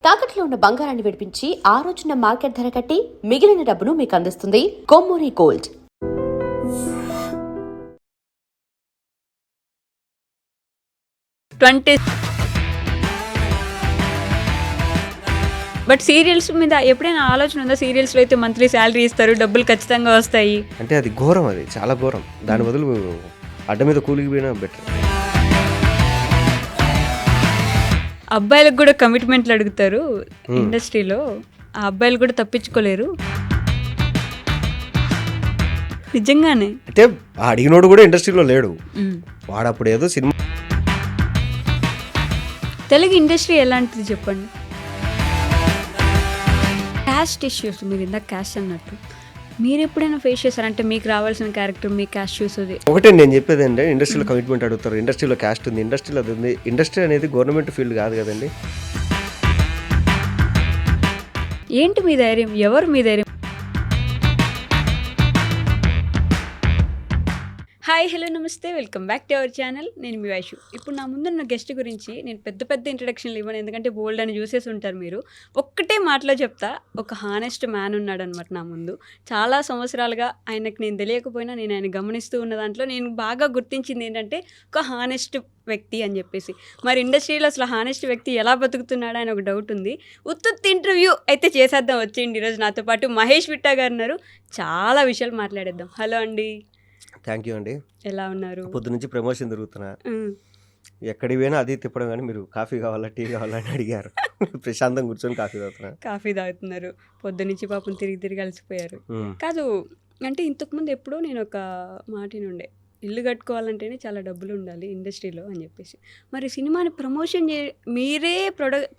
తాకట్లో ఉన్న బంగారాన్ని విడిపించి ఆ రోజున మార్కెట్ ధర కట్టి మిగిలిన డబ్బును మీకు అందిస్తుంది కొమ్మూరి గోల్డ్. బట్ సీరియల్స్ మీద ఎప్పుడైనా ఆలోచన ఉందా? సీరియల్స్లో అయితే మంత్లీ శాలరీ ఇస్తారు, డబ్బులు ఖచ్చితంగా వస్తాయి. అంటే అది ఘోరం, అది చాలా ఘోరం. దాని బదులు అడ్డ మీద కూలికి పోయినా బెటర్. అబ్బాయిలకు కూడా కమిట్మెంట్లు అడుగుతారు ఇండస్ట్రీలో, ఆ అబ్బాయిలు కూడా తప్పించుకోలేరు. నిజంగానే అంటే అడిగినోడు కూడా ఇండస్ట్రీలో లేడు. వాడు అప్పుడు ఏదో సినిమా. తెలుగు ఇండస్ట్రీ ఎలాంటిది చెప్పండి? క్యాస్ట్ ఇష్యూస్, మీరు ఇందాక క్యాస్ట్ అన్నట్టు మీరు ఎప్పుడైనా ఫేస్ చేశారంటే మీకు రావాల్సిన క్యారెక్టర్ మీ క్యాస్ట్ చూస్తుంది? ఒకటే నేను చెప్పేది అంటే ఇండస్ట్రీలో కమిట్మెంట్ అడుగుతారు, ఇండస్ట్రీలో క్యాస్ట్ ఉంది, ఇండస్ట్రీలో అది ఉంది. ఇండస్ట్రీ అనేది గవర్నమెంట్ ఫీల్డ్ కాదు కదండి. ఏంటి మీ ధైర్యం? ఎవరు మీ ధైర్యం? హాయ్, హలో, నమస్తే, welcome back to our channel. నేను మీ వైషు. ఇప్పుడు నా ముందున్న గెస్ట్ గురించి నేను పెద్ద ఇంట్రడక్షన్లు ఇవ్వను, ఎందుకంటే బోల్డ్ అని చూసేసి ఉంటారు మీరు. ఒక్కటే మాటలో చెప్తా, ఒక హానెస్ట్ మ్యాన్ ఉన్నాడు అనమాట నా ముందు. చాలా సంవత్సరాలుగా ఆయనకు నేను తెలియకపోయినా నేను ఆయన గమనిస్తూ ఉన్న దాంట్లో నేను బాగా గుర్తించింది ఏంటంటే ఒక హానెస్ట్ వ్యక్తి అని చెప్పేసి. మరి ఇండస్ట్రీలో అసలు హానెస్ట్ వ్యక్తి ఎలా బతుకుతున్నాడు అని ఒక డౌట్ ఉంది. ఉత్తుత్తి ఇంటర్వ్యూ అయితే చేసేద్దాం, వచ్చేయండి. ఈరోజు నాతో పాటు మహేష్ విట్టా గారు ఉన్నారు. చాలా విషయాలు మాట్లాడేద్దాం. హలో అండి. థ్యాంక్ యూ అండి. ఎలా ఉన్నారు? పొద్దు నుంచి ప్రమోషన్ తిరుగుతున్నా, ఎక్కడికి పోయినా అది తిప్పడం. కానీ మీరు కాఫీ కావాలా టీ కావాలా అని అడిగారు. ప్రశాంతంగా కూర్చొని కాఫీ తాగుతున్నారు. పొద్దు నుంచి పాపం తిరిగి అలసిపోయారు. కాదు అంటే ఇంతకుముందు ఎప్పుడో నేను ఒక మాట నుండే, ఇల్లు కట్టుకోవాలంటేనే చాలా డబ్బులు ఉండాలి ఇండస్ట్రీలో అని చెప్పేసి. మరి సినిమాని ప్రమోషన్ మీరే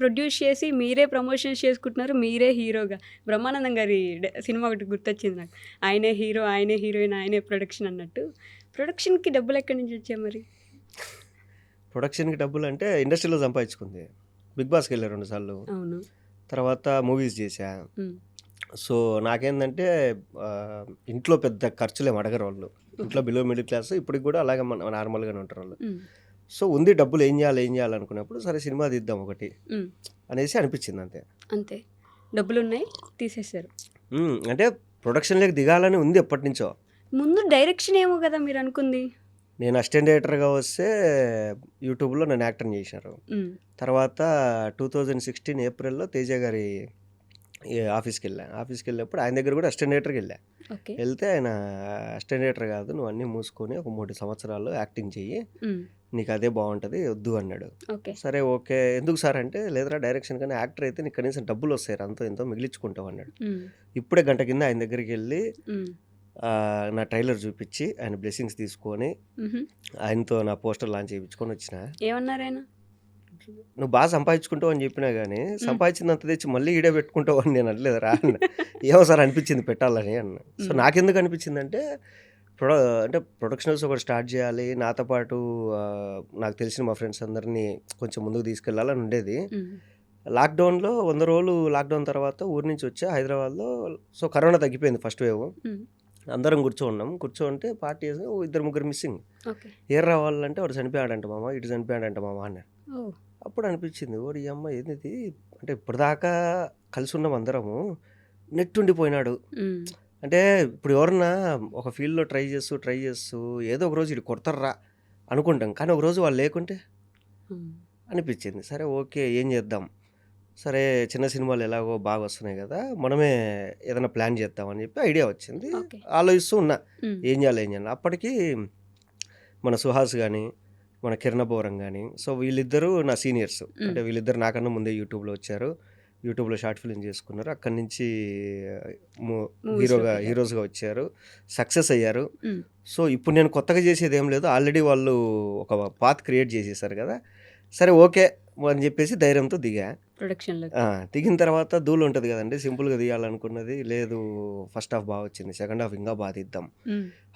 ప్రొడ్యూస్ చేసి మీరే ప్రమోషన్స్ చేసుకుంటున్నారు, మీరే హీరోగా. బ్రహ్మానందం గారి సినిమా ఒకటి గుర్తొచ్చింది నాకు, ఆయనే హీరో, ఆయనే హీరోయిన్, ఆయనే ప్రొడక్షన్ అన్నట్టు. ప్రొడక్షన్కి డబ్బులు ఎక్కడి నుంచి వచ్చాయి మరి? ప్రొడక్షన్కి డబ్బులు అంటే ఇండస్ట్రీలో సంపాదించుకుంది. బిగ్ బాస్కి వెళ్ళా 2 సార్లు, అవును. తర్వాత మూవీస్ చేశా. సో నాకేంటంటే ఇంట్లో పెద్ద ఖర్చులేం అడగరు వాళ్ళు. ఇంట్లో బిలో మిడిల్ క్లాస్, ఇప్పటికి కూడా అలాగే నార్మల్గానే ఉంటారు వాళ్ళు. సో ఉంది డబ్బులు, ఏం చేయాలనుకున్నప్పుడు సరే సినిమా తీద్దాం ఒకటి అనేసి అనిపించింది. అంతే. డబ్బులు ఉన్నాయి, తీసేశారు. అంటే ప్రొడక్షన్లోకి దిగాలని ఉంది ఎప్పటి నుంచో. ముందు డైరెక్షన్ ఏమో కదా మీరు అనుకుంది? నేను అసిస్టెంట్ డైరెక్టర్గా వస్తే యూట్యూబ్లో నన్ను యాక్టర్ చేశారు. తర్వాత 2016 ఏప్రిల్లో తేజ గారి ఆఫీస్కి వెళ్ళినప్పుడు ఆయన దగ్గర కూడా అసిస్టెంట్ డైరెక్టర్కి వెళ్తే ఆయన అసిస్టెంట్ డైరెక్టర్ కాదు, నువ్వు అన్నీ మూసుకొని ఒక 3 సంవత్సరాలు యాక్టింగ్ చెయ్యి, నీకు అదే బాగుంటుంది, వద్దు అన్నాడు. సరే ఓకే, ఎందుకు సార్ అంటే, లేదురా డైరెక్షన్ కానీ యాక్టర్ అయితే నీకు కనీసం డబ్బులు వస్తాయి, అంతో ఎంతో మిగిలించుకుంటావు అన్నాడు. ఇప్పుడే గంట కింద ఆయన దగ్గరికి వెళ్ళి నా ట్రైలర్ చూపించి ఆయన బ్లెస్సింగ్స్ తీసుకొని ఆయనతో నా పోస్టర్ లాంచ్ చేయించుకొని వచ్చిన. ఏమన్నారు ఆయన? నువ్వు బాగా సంపాదించుకుంటావు అని చెప్పినా కానీ సంపాదించినంత తెచ్చి మళ్ళీ ఈడే పెట్టుకుంటావు అని నేను అనలేదు రా అన్న. ఏమో సార్ అనిపించింది పెట్టాలని అన్న. సో నాకెందుకు అనిపించింది అంటే ప్రొడక్షనల్స్ ఒకటి స్టార్ట్ చేయాలి, నాతో పాటు నాకు తెలిసిన మా ఫ్రెండ్స్ అందరినీ కొంచెం ముందుకు తీసుకెళ్ళాలని ఉండేది. లాక్డౌన్లో 100 రోజులు లాక్డౌన్ తర్వాత ఊరి నుంచి వచ్చా హైదరాబాద్లో. సో కరోనా తగ్గిపోయింది ఫస్ట్ వేవ్. అందరం కూర్చోంటే పార్టీ చేసి 2-3 మిస్సింగ్. ఏం రావాలంటే వాడు చనిపోయాడంట మామ, ఇటు చనిపోయాడంట మామ అన్నారు. అప్పుడు అనిపించింది, ఓడి అమ్మ ఏంది అంటే ఇప్పటిదాకా కలిసి ఉన్నాం అందరము, నెట్టుండిపోయినాడు. అంటే ఇప్పుడు ఎవరన్నా ఒక ఫీల్డ్లో ట్రై చేస్తూ ఏదో ఒక రోజు ఇటు కొడతారా అనుకుంటాం, కానీ ఒక రోజు వాళ్ళు లేకుంటే అనిపించింది. సరే ఓకే, ఏం చేద్దాం, సరే చిన్న సినిమాలు ఎలాగో బాగా వస్తున్నాయి కదా, మనమే ఏదైనా ప్లాన్ చేద్దామని చెప్పి ఐడియా వచ్చింది. ఆలోచిస్తూ ఉన్నా ఏం చేయాలి. అప్పటికి మన సుహాస్ కానీ మన కిరణ్ బోరం కానీ, సో వీళ్ళిద్దరూ నా సీనియర్స్. అంటే వీళ్ళిద్దరు నాకన్నా ముందే యూట్యూబ్లో వచ్చారు, యూట్యూబ్లో షార్ట్ ఫిల్మ్ చేసుకున్నారు, అక్కడి నుంచి హీరోస్గా వచ్చారు, సక్సెస్ అయ్యారు. సో ఇప్పుడు నేను కొత్తగా చేసేది ఏం లేదు, ఆల్రెడీ వాళ్ళు ఒక పాత్ క్రియేట్ చేసేసారు కదా. సరే ఓకే అని చెప్పేసి ధైర్యంతో దిగిన తర్వాత ధూళి ఉంటుంది కదండి, సింపుల్గా దిగాలనుకున్నది లేదు. ఫస్ట్ హాఫ్ బాగా వచ్చింది, సెకండ్ హాఫ్ ఇంకా బాగా ఇద్దాం,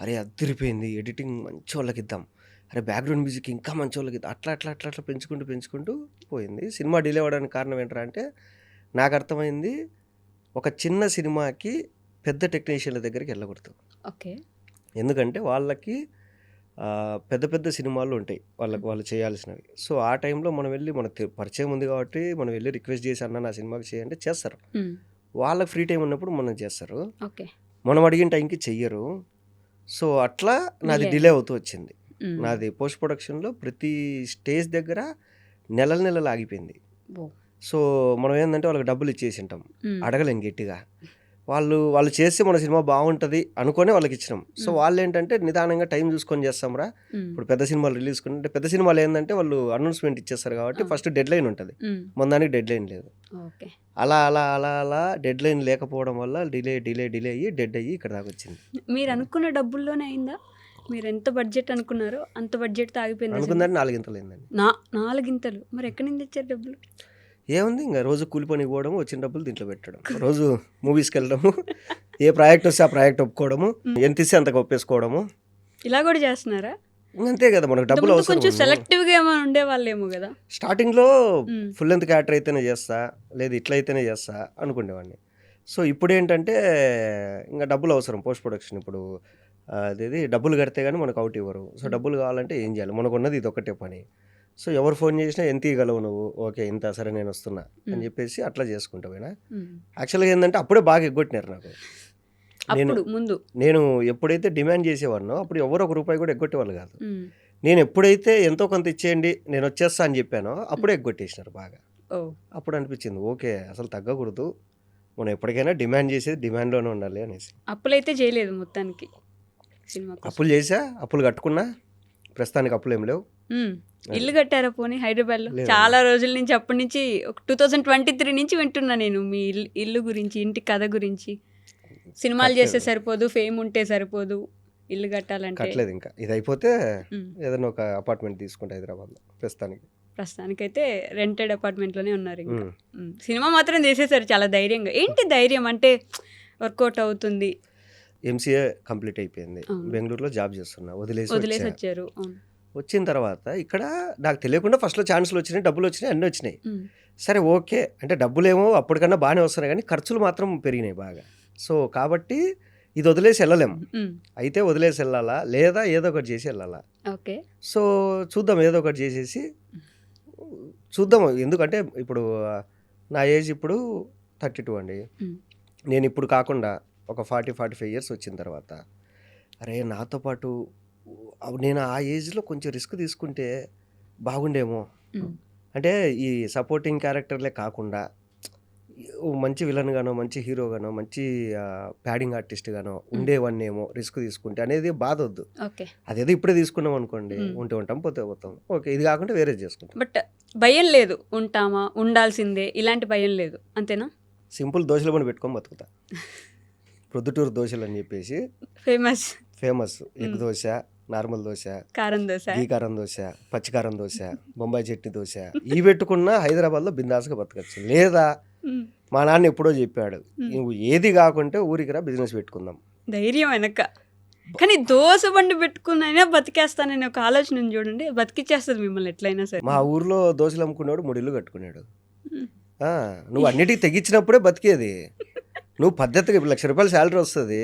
అరే అదిరిపోయింది, ఎడిటింగ్ మంచి వాళ్ళకి ఇద్దాం, అరే బ్యాక్గ్రౌండ్ మ్యూజిక్ ఇంకా మంచి వాళ్ళకి అట్లా పెంచుకుంటూ పోయింది. సినిమా డిలే అవ్వడానికి కారణం ఏంటంటే నాకు అర్థమైంది, ఒక చిన్న సినిమాకి పెద్ద టెక్నీషియన్ల దగ్గరికి వెళ్ళకూడదు. ఎందుకంటే వాళ్ళకి పెద్ద పెద్ద సినిమాలు ఉంటాయి వాళ్ళు చేయాల్సినవి. సో ఆ టైంలో మనం వెళ్ళి మనకు పరిచయం ఉంది కాబట్టి మనం వెళ్ళి రిక్వెస్ట్ చేసి అన్న నా సినిమాకి చేయంటే చేస్తారు. వాళ్ళకి ఫ్రీ టైం ఉన్నప్పుడు మనం చేస్తారు. ఓకే. మనం అడిగిన టైంకి చెయ్యరు. సో అట్లా నాది Delay. డిలే అవుతూ వచ్చింది. నాది పోస్ట్ ప్రొడక్షన్లో ప్రతి స్టేజ్ దగ్గర నెలలు ఆగిపోయింది. సో మనం ఏంటంటే వాళ్ళకి డబ్బులు ఇచ్చేసి ఉంటాం, అడగలేం గట్టిగా. వాళ్ళు చేస్తే మన సినిమా బాగుంటుంది అనుకునే వాళ్ళకి ఇచ్చినాం. సో వాళ్ళు ఏంటంటే నిదానంగా టైం చూసుకొని చేస్తాంరా. ఇప్పుడు పెద్ద సినిమాలు రిలీజ్ అంటే పెద్ద సినిమాలు ఏంటంటే వాళ్ళు అనౌన్స్మెంట్ ఇచ్చేస్తారు కాబట్టి ఫస్ట్ డెడ్ లైన్ ఉంటుంది, మన దానికి డెడ్ లైన్ లేదు. ఓకే. అలా డెడ్ లైన్ లేకపోవడం వల్ల డిలే అయ్యి డెడ్ అయ్యి ఇక్కడ దాకా వచ్చింది. మీరు అనుకున్న డబ్బుల్లోనే అయిందా? మీరు ఎంత బడ్జెట్ అనుకున్నారో అంత బడ్జెట్తో ఆగిపోయింది అనుకుందంటే 4 ఇంతలు అయిందండి. 4 ఇంతలు. మరి ఎక్కడి నుంచి తెచ్చారు డబ్బులు? ఏముంది, ఇంకా రోజు కూలి పనికి పోవడము, వచ్చిన డబ్బులు దీంట్లో పెట్టడం, రోజు మూవీస్కి వెళ్ళడము, ఏ ప్రాజెక్ట్ వస్తే ఆ ప్రాజెక్ట్ ఒప్పుకోవడము, ఎంత ఇస్తే అంతకు ఒప్పేసుకోవడము. ఇలా కూడా చేస్తున్నారా? అంతే కదా, మనకు డబ్బులు కొంచెం అవసరం. సెలెక్టివ్గా ఏమైనా ఉండేవాళ్ళేమో కదా. స్టార్టింగ్లో ఫుల్ లెంత్ క్యారెక్టర్ అయితేనే చేస్తా, లేదు ఇట్లా అయితేనే చేస్తా అనుకునేవాడిని. సో ఇప్పుడు ఏంటంటే ఇంకా డబ్బులు అవసరం. పోస్ట్ ప్రొడక్షన్ ఇప్పుడు అదేది డబ్బులు కడితే కానీ మనకు అవుట్ ఇవ్వరు. సో డబ్బులు కావాలంటే ఏం చేయాలి, మనకు ఉన్నది ఇది ఒకటే పని. సో ఎవరు ఫోన్ చేసినా ఎంత ఇవ్వగలవు నువ్వు, ఓకే ఇంత, సరే నేను వస్తున్నా అని చెప్పేసి అట్లా చేసుకుంటావేనా. యాక్చువల్గా ఏంటంటే అప్పుడే బాగా ఎగ్గొట్టినారు నాకు. నేను ఎప్పుడైతే డిమాండ్ చేసేవాడినో అప్పుడు ఎవరు ₹1 కూడా ఎగ్గొట్టేవాళ్ళు కాదు. నేను ఎప్పుడైతే ఎంతో కొంత ఇచ్చేయండి నేను వచ్చేస్తా అని చెప్పానో అప్పుడే ఎగ్గొట్టేసినారు బాగా. అప్పుడు అనిపించింది ఓకే అసలు తగ్గకూడదు, మనం ఎప్పటికైనా డిమాండ్ చేసేది డిమాండ్లోనే ఉండాలి అనేసి. అప్పులైతే చేయలేదు మొత్తానికి సినిమా. అప్పులు చేసా, అప్పులు కట్టుకున్నా, ప్రస్తుతానికి అప్పులు ఏం లేవు. ఇల్లు కట్టారా పోనీ హైదరాబాద్లో? చాలా రోజుల నుంచి, అప్పటి నుంచి 2023 నుంచి వింటున్నా నేను మీ ఇల్లు గురించి, ఇంటి కథ గురించి. సినిమాలు చేస్తే సరిపోదు, ఫేమ్ ఉంటే సరిపోదు, ఇల్లు కట్టాలంటే. కట్టలేదు ఇంకా, ఇది అయిపోతే ఏదైనా ఒక అపార్ట్మెంట్ తీసుకుంటా హైదరాబాద్లో. ప్రస్తుతానికైతే రెంటెడ్ అపార్ట్మెంట్లోనే ఉన్నారు. ఇంకా సినిమా మాత్రం చేసేసారు చాలా ధైర్యంగా. ఏంటి ధైర్యం అంటే? వర్కౌట్ అవుతుంది. ఎంసీఏ కంప్లీట్ అయిపోయింది, బెంగళూరులో జాబ్ చేస్తున్నా, వదిలేసి వచ్చారు. వచ్చిన తర్వాత ఇక్కడ నాకు తెలియకుండా ఫస్ట్లో ఛాన్సులు వచ్చినాయి, డబ్బులు వచ్చినాయి, అన్నీ వచ్చినాయి. సరే ఓకే అంటే డబ్బులేమో అప్పటికన్నా బాగానే వస్తున్నాయి కానీ ఖర్చులు మాత్రం పెరిగినాయి బాగా. సో కాబట్టి ఇది వదిలేసి వెళ్ళలేము, అయితే వదిలేసి వెళ్ళాలా లేదా ఏదో ఒకటి చేసి వెళ్ళాలా. ఓకే. సో చూద్దాం, ఏదో ఒకటి చేసేసి చూద్దాం. ఎందుకంటే ఇప్పుడు నా ఏజ్ ఇప్పుడు 32 అండి. నేను ఇప్పుడు కాకుండా ఒక 40-45 ఇయర్స్ వచ్చిన తర్వాత అరే నాతో పాటు నేను ఆ ఏజ్లో కొంచెం రిస్క్ తీసుకుంటే బాగుండేమో. అంటే ఈ సపోర్టింగ్ క్యారెక్టర్లే కాకుండా మంచి విలన్ గానో, మంచి హీరో గానో, మంచి ప్యాడింగ్ ఆర్టిస్ట్ గానో ఉండేవన్నేమో రిస్క్ తీసుకుంటే అనేది బాధ వద్దు. అదేదో ఇప్పుడే తీసుకున్నాం అనుకోండి, ఉంటే ఉంటాం, పోతే పోతాం. ఓకే, ఇది కాకుండా వేరే చేసుకుంటాం. బట్ భయం లేదు, ఉంటామా ఉండాల్సిందే ఇలాంటి భయం లేదు, అంతేనా? సింపుల్ దోశల బండి పెట్టుకొని బతుకుతా. ప్రొద్దుటూరు దోశలు అని చెప్పేసి famous egg dosa, normal dosa, కారం దోశ, గీ కారం దోశ, పచ్చికారం దోశ, బొంబాయి చట్నీ దోశ, ఇవి పెట్టుకున్నా హైదరాబాద్లో బిందాస్గా బతకచ్చు. లేదా మా నాన్న ఎప్పుడో చెప్పాడు, నువ్వు ఏది కాకుంటే ఊరికి రా, బిజినెస్ పెట్టుకుందాం. ధైర్యం వెనక. కానీ దోశ బండి పెట్టుకున్నైనా బతికేస్తానని ఒక ఆలోచన చూడండి, బతికిచ్చేస్తుంది మిమ్మల్ని ఎట్లయినా సరే. మా ఊర్లో దోశలు అమ్ముకున్నాడు 3 ఇళ్ళు కట్టుకున్నాడు. నువ్వు అన్నిటికీ తెగించినప్పుడే బతికేది. నువ్వు పద్ధతిగా ₹1,00,000 శాలరీ వస్తుంది,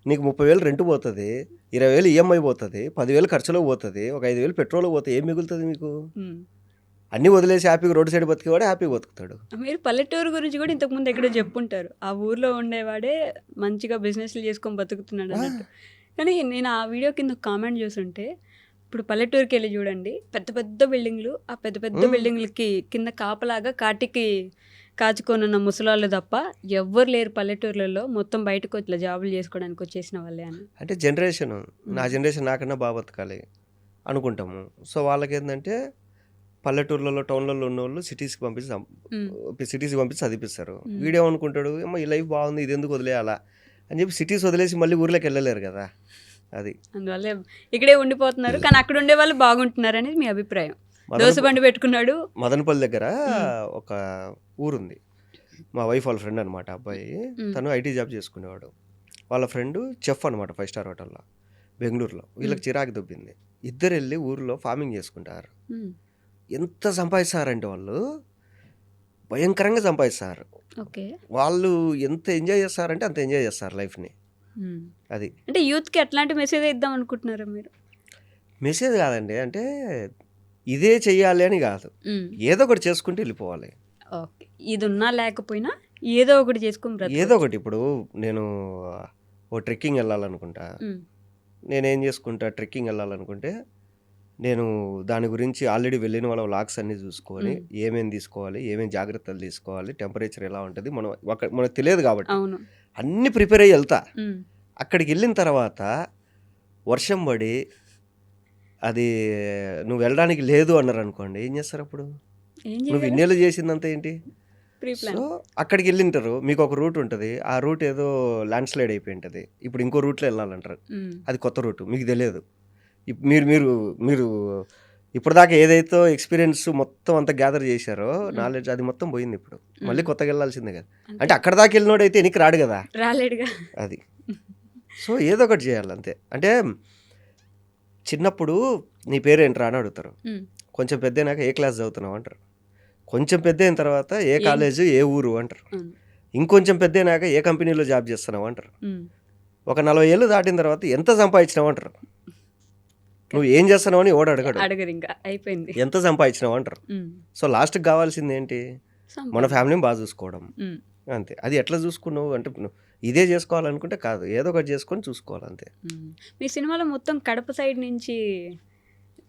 నీకు 30,000 రెంట్ పోతుంది, 20,000 ఈఎంఐ పోతుంది, 10,000 ఖర్చులో పోతుంది, ఒక 5,000 పెట్రోల్ పోతుంది, ఏం మిగులుతుంది మీకు? అన్నీ వదిలేసి హ్యాపీగా రోడ్డు సైడ్ బతికేవాడే హ్యాపీగా బతుకుతాడు. మీరు పల్లెటూరు గురించి కూడా ఇంతకుముందు ఎక్కడో చెప్పుంటారు, ఆ ఊర్లో ఉండేవాడే మంచిగా బిజినెస్లు చేసుకొని బతుకుతున్నాడు అన్నట్టు. కానీ నేను ఆ వీడియో కింద ఒక కామెంట్ చూస్తుంటే, ఇప్పుడు పల్లెటూరుకి వెళ్ళి చూడండి, పెద్ద పెద్ద బిల్డింగ్లు, ఆ పెద్ద పెద్ద బిల్డింగ్లకి కింద కాపలాగా కాటికి కాచుకొనున్న ముసలాళ్ళు తప్ప ఎవ్వరు లేరు పల్లెటూర్లలో. మొత్తం బయటకు వచ్చి జాబులు చేసుకోవడానికి వచ్చేసిన వాళ్ళే అని. అంటే జనరేషన్, నా జనరేషన్ నాకన్నా బాగా బతకాలి అనుకుంటాము. సో వాళ్ళకి ఏంటంటే పల్లెటూర్లలో, టౌన్లలో ఉన్న వాళ్ళు సిటీస్కి పంపించి చదివిస్తారు. వీడియో అనుకుంటాడు, ఏమో ఈ లైఫ్ బాగుంది, ఇది ఎందుకు వదిలేయాలా అని చెప్పి సిటీస్ వదిలేసి మళ్ళీ ఊర్లోకి వెళ్ళలేరు కదా. అది అందువల్ల ఇక్కడే ఉండిపోతున్నారు. కానీ అక్కడ ఉండే వాళ్ళు బాగుంటున్నారు అనేది మీ అభిప్రాయం. దోశ బండి పెట్టుకున్నాడు మదనపల్లి దగ్గర ఒక ఊరుంది, మా వైఫ్ వాళ్ళ ఫ్రెండ్ అనమాట అబ్బాయి. తను ఐటీ జాబ్ చేసుకునేవాడు, వాళ్ళ ఫ్రెండ్ చెఫ్ అనమాట 5 స్టార్ హోటల్లో బెంగళూరులో. వీళ్ళకి చిరాకు దొబ్బింది, ఇద్దరు వెళ్ళి ఊరిలో ఫార్మింగ్ చేసుకుంటారు. ఎంత సంపాదిస్తారంటే వాళ్ళు భయంకరంగా సంపాదిస్తారు. వాళ్ళు ఎంత ఎంజాయ్ చేస్తారంటే అంత ఎంజాయ్ చేస్తారు లైఫ్ని. అది అంటే యూత్కి ఎట్లాంటి మెసేజ్ ఇద్దాం అనుకుంటున్నారా మీరు? మెసేజ్ కాదండి. అంటే ఇదే చెయ్యాలి అని కాదు. ఏదో ఒకటి చేసుకుంటూ వెళ్ళిపోవాలి. ఓకే. ఇది ఉన్నా లేకపోయినా ఏదో ఒకటి చేసుకుని ఏదో బ్రతకొచ్చు. ఒకటి ఇప్పుడు నేను ఓ ట్రెక్కింగ్ వెళ్ళాలనుకుంటా. ఉమ్, నేనేం చేసుకుంటా, ట్రెక్కింగ్ వెళ్ళాలనుకుంటే నేను దాని గురించి ఆల్రెడీ వెళ్ళిన వాళ్ళ వ్లాగ్స్ అన్నీ చూసుకొని ఏమేమి తీసుకోవాలి, ఏమేమి జాగ్రత్తలు తీసుకోవాలి, టెంపరేచర్ ఎలా ఉంటుంది మనకు తెలియదు కాబట్టి అవును. అన్నీ ప్రిపేర్ అయ్యి వెళ్తా. ఉమ్, అక్కడికి వెళ్ళిన తర్వాత వర్షం పడి అది నువ్వు వెళ్ళడానికి లేదు అన్నారు అనుకోండి, ఏం చేస్తారు అప్పుడు? ఏం నువ్వు చేయాలి? ఇన్నేళ్ళు చేసిందంతా ఏంటి? Pre plan. సో అక్కడికి వెళ్ళింటారు, మీకు ఒక రూట్ ఉంటుంది, ఆ రూట్ ఏదో ల్యాండ్ స్లైడ్ అయిపోయి ఉంటుంది, ఇప్పుడు ఇంకో రూట్లో వెళ్ళాలంటారు, అది కొత్త రూట్, మీకు తెలియదు. మీరు మీరు మీరు ఇప్పటిదాకా ఏదైతే ఎక్స్పీరియన్స్ మొత్తం అంతా గ్యాదర్ చేశారో నాలెడ్జ్ అది మొత్తం పోయింది. ఇప్పుడు మళ్ళీ కొత్తగా వెళ్ళాల్సిందే కదా. అంటే అక్కడ దాకా వెళ్ళినోడైతే ఎనికి రాడు కదా, రాలేడుగా. అది. సో ఏదో ఒకటి చేయాలి అంతే. అంటే చిన్నప్పుడు నీ పేరేంట్రా అని అడుగుతారు, ఉమ్, కొంచెం పెద్ద అయినాక ఏ క్లాస్ చదువుతున్నావు అంటారు, కొంచెం పెద్ద అయిన తర్వాత ఏ కాలేజు ఏ ఊరు అంటారు, అవును. ఇంకొంచెం పెద్ద అయినాక ఏ కంపెనీలో జాబ్ చేస్తున్నావు అంటారు, ఉమ్, ఒక 40 ఏళ్ళు దాటిన తర్వాత ఎంత సంపాదించినావు అంటారు. నువ్వు ఏం చేస్తున్నావు అని ఓడు అడగడు, అడగరు, ఇంకా అయిపోయింది. ఎంత సంపాదించినావు అంటారు. ఉమ్, సో లాస్ట్కి కావాల్సింది ఏంటి? మన ఫ్యామిలీని బాగా చూసుకోవడం, ఉమ్, అంతే. అది ఎట్లా చూసుకున్నావు అంటే నువ్వు ఇదే చేసుకోవాలనుకుంటే కాదు, ఏదో ఒకటి చేసుకొని చూసుకోవాలి అంతే. ఉమ్. మీ సినిమాలో మొత్తం కడప సైడ్ నుంచి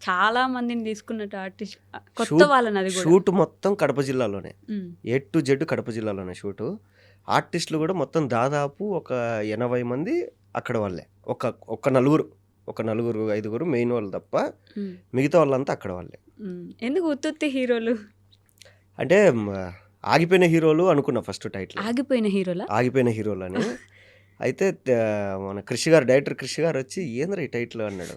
చాలా మందిని తీసుకున్నట్టు ఆర్టిస్ట్, కొత్త వాళ్ళని, అది కూడా. షూట్ మొత్తం కడప జిల్లాలోనే, ఉమ్, A to Z కడప జిల్లాలోనే షూటు. ఆర్టిస్టులు కూడా మొత్తం దాదాపు ఒక 80 మంది అక్కడ వాళ్ళే, ఒక నలుగురు 5 మెయిన్ వాళ్ళు తప్ప ఉమ్, మిగతా వాళ్ళంతా అక్కడ వాళ్ళే. ఉమ్. ఎందుకు ఉత్తుత్తి హీరోలు? అంటే ఆగిపోయిన హీరోలు అనుకున్నా ఫస్ట్ టైటిల్, ఆగిపోయిన హీరోలా? ఆగిపోయిన హీరోలు అని. అయితే మన డైరెక్టర్ కృషి గారు వచ్చి ఏంద్రా ఈ టైటిల్ అన్నాడు.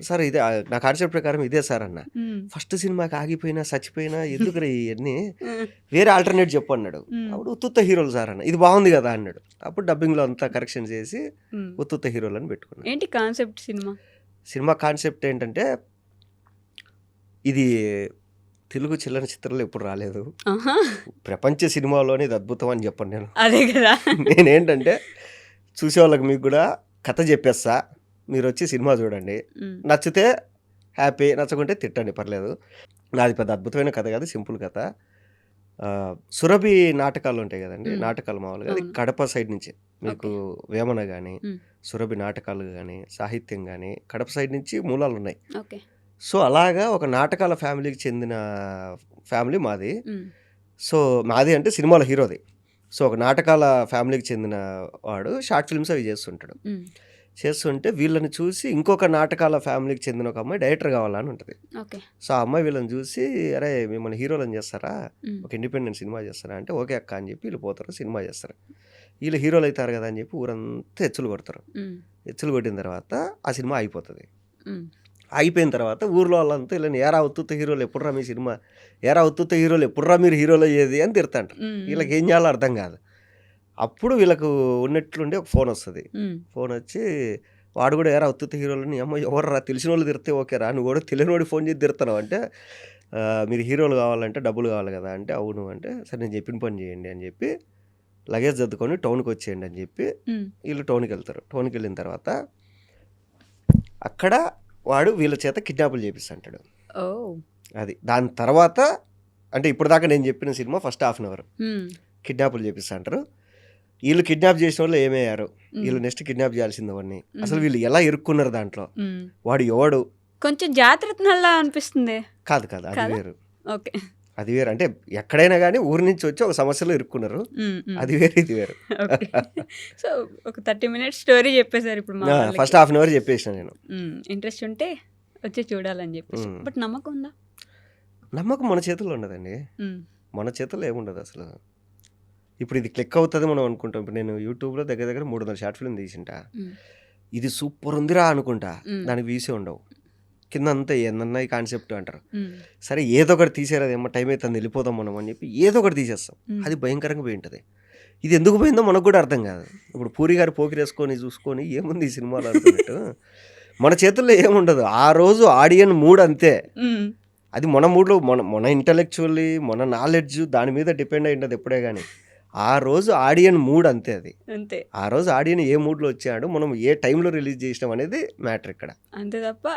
సార్ ఇదే నా కాన్సెప్ట్ ప్రకారం ఇదే సార్ అన్న. ఉమ్, ఫస్ట్ సినిమాకి ఆగిపోయినా చచ్చిపోయినా ఎందుకు ఇవన్నీ, ఉమ్, వేరే ఆల్టర్నేట్ చెప్పు అన్నాడు. ఉమ్, అప్పుడు ఉత్తుత్త హీరోలు సార్ అన్న, ఇది బాగుంది కదా అన్నాడు. అప్పుడు డబ్బింగ్లో అంతా కరెక్షన్ చేసి ఉమ్. ఉత్తుత్త హీరోలు అని పెట్టుకున్నాను. ఏంటి కాన్సెప్ట్ సినిమా? సినిమా కాన్సెప్ట్ ఏంటంటే ఇది తెలుగు చిల్లర చిత్రాలు ఎప్పుడు రాలేదు, ఆహా, ప్రపంచ సినిమాలోనే ఇది అద్భుతం అని చెప్పను నేను. అదే కదా. నేనేంటంటే చూసేవాళ్ళకి మీకు కూడా కథ చెప్పేస్తా, మీరు వచ్చి సినిమా చూడండి, ఉమ్, నచ్చితే హ్యాపీ, నచ్చకుంటే తిట్టండి, పర్లేదు. నాది పెద్ద అద్భుతమైన కథ కాదు, సింపుల్ కథ. సురభి నాటకాలు ఉంటాయి కదండి, నాటకాలు మామూలుగా అది అవును. కడప సైడ్ నుంచి మీకు వేమన కానీ ఉమ్, సురభి నాటకాలు కానీ సాహిత్యం కానీ కడప సైడ్ నుంచి మూలాలు ఉన్నాయి. ఓకే. సో అలాగా ఒక నాటకాల ఫ్యామిలీకి చెందిన ఫ్యామిలీ మాది. ఉమ్, సో మాది అంటే సినిమాలో హీరోది. సో ఒక నాటకాల ఫ్యామిలీకి చెందిన వాడు షార్ట్ ఫిల్మ్స్ అవి చేస్తుంటాడు. ఉమ్, చేస్తుంటే వీళ్ళని చూసి ఇంకొక నాటకాల ఫ్యామిలీకి చెందిన ఒక అమ్మాయి డైరెక్టర్ కావాలని ఉంటుంది. ఓకే. సో ఆ అమ్మాయి వీళ్ళని చూసి, అరే మిమ్మల్ని హీరోలను చేస్తారా, ఉమ్, ఒక ఇండిపెండెంట్ సినిమా చేస్తారా అంటే ఓకే అక్క అని చెప్పి వీళ్ళు పోతారు, సినిమా చేస్తారు. వీళ్ళు హీరోలు అవుతారు కదా అని చెప్పి ఊరంతా ఎచ్చులు కొడతారు. ఉమ్, ఎచ్చులు కొట్టిన తర్వాత ఆ సినిమా అయిపోతుంది. ఉమ్, అయిపోయిన తర్వాత ఊర్లో వాళ్ళంతా ఇలా ఏరా ఉత్తుత్త హీరోలు ఎప్పుడురా మీ సినిమా, ఏరా ఉత్తుత్త హీరోలు ఎప్పుడురా మీరు హీరోలు అయ్యేది అని తిడతాంటారు. ఉమ్, వీళ్ళకి ఏం చేయాలో అర్థం కాదు. అప్పుడు వీళ్ళకు ఉన్నట్లుండి ఒక ఫోన్ వస్తుంది. ఉమ్, ఫోన్ వచ్చి వాడు కూడా ఏరా ఉత్తుత్త హీరోలని, అమ్మ ఎవర్రా తెలిసిన వాళ్ళు తిడితే ఓకేరా, నువ్వు కూడా తెలియని వాడి ఫోన్ చేసి తిడతావు అంటే, మీరు హీరోలు కావాలంటే డబ్బులు కావాలి కదా అంటే, అవును అంటే, సరే నేను చెప్పిన పని చేయండి అని చెప్పి లగేజ్ సర్దుకొని టౌన్కి వచ్చేయండి అని చెప్పి ఉమ్, వీళ్ళు టౌన్కి వెళ్తారు. టౌన్కి వెళ్ళిన తర్వాత అక్కడ వాడు వీళ్ళ చేత కిడ్నాపులు చేపిస్తుంటాడు. ఓ, అది దాని తర్వాత అంటే ఇప్పుడు దాకా నేను చెప్పిన cinema first half an hour um, కిడ్నాపులు చేపిస్తుంటారు. వీళ్ళు కిడ్నాప్ చేసిన వాళ్ళు ఏమయ్యారు, వీళ్ళు నెక్స్ట్ కిడ్నాప్ చేయాల్సింది వాడిని, అసలు వీళ్ళు ఎలా ఇరుక్కున్నారు దాంట్లో, ఉమ్. వాడు ఎవడు, కొంచెం జాతరత్నల్లా అనిపిస్తుంది. కాదు అది కాదా? వేరు, ఓకే. అది వేరు. అంటే ఎక్కడైనా కానీ ఊరి నుంచి వచ్చి ఒక సమస్యలో ఇరుక్కున్నారు, ఉమ్, ఉమ్. అది వేరు ఇది వేరు. ఓకే. సో ఒక 30 minutes స్టోరీ చెప్పేశారు ఇప్పుడు మా వాళ్ళకి. ఫస్ట్ హాఫ్ అన్ అవర్ చెప్పేసిన నేను. ఇంట్రెస్ట్ ఉంటే వచ్చి చూడాలని చెప్పేసి. ఉమ్. బట్ నమ్మకం ఉందా? నమ్మకం మన చేతుల్లో ఉండదండి, ఉమ్, మన చేతుల్లో ఏముండదు అసలు. ఇప్పుడు ఇది క్లిక్ అవుతుంది మనం అనుకుంటాం. ఇప్పుడు నేను యూట్యూబ్లో దగ్గర 300 షార్ట్ ఫిల్మ్ తీసింటా, ఉమ్, ఇది సూపర్ ఉందిరా అనుకుంటా, ఉమ్, దానికి వీసే ఉండవు, కింద అంతా ఏందన్నా ఈ కాన్సెప్ట్ అంటారు. ఉమ్, సరే ఏదో ఒకటి తీసేరా, ఏమో టైం అవుతుంది వెళ్ళిపోదాం మనం అని చెప్పి ఏదో ఒకటి తీసేస్తాం, ఉమ్. అది భయంకరంగా పోయి ఉంటుంది. ఇది ఎందుకు పోయిందో మనకు కూడా అర్థం కాదు. ఇప్పుడు పూరి గారు పోకిరేసుకొని చూసుకొని ఏముంది ఈ సినిమాలో అనుకున్నట్టు మన చేతుల్లో ఏముండదు. ఆ రోజు ఆడియన్ మూడ్ అంతే, ఉమ్, అది మన మూడ్లో మన ఇంటలెక్చువల్లీ మన నాలెడ్జ్ దాని మీద డిపెండ్ అయి ఉంటుంది ఎప్పుడే కానీ. ఆ రోజు ఆడియన్ మూడ్ అంతే అది. అంతే. ఆ రోజు ఆడియన్ ఏ మూడ్లో వచ్చాడు, మనం ఏ టైంలో రిలీజ్ చేసినాం అనేది మ్యాటర్ ఇక్కడ. అంతే తప్ప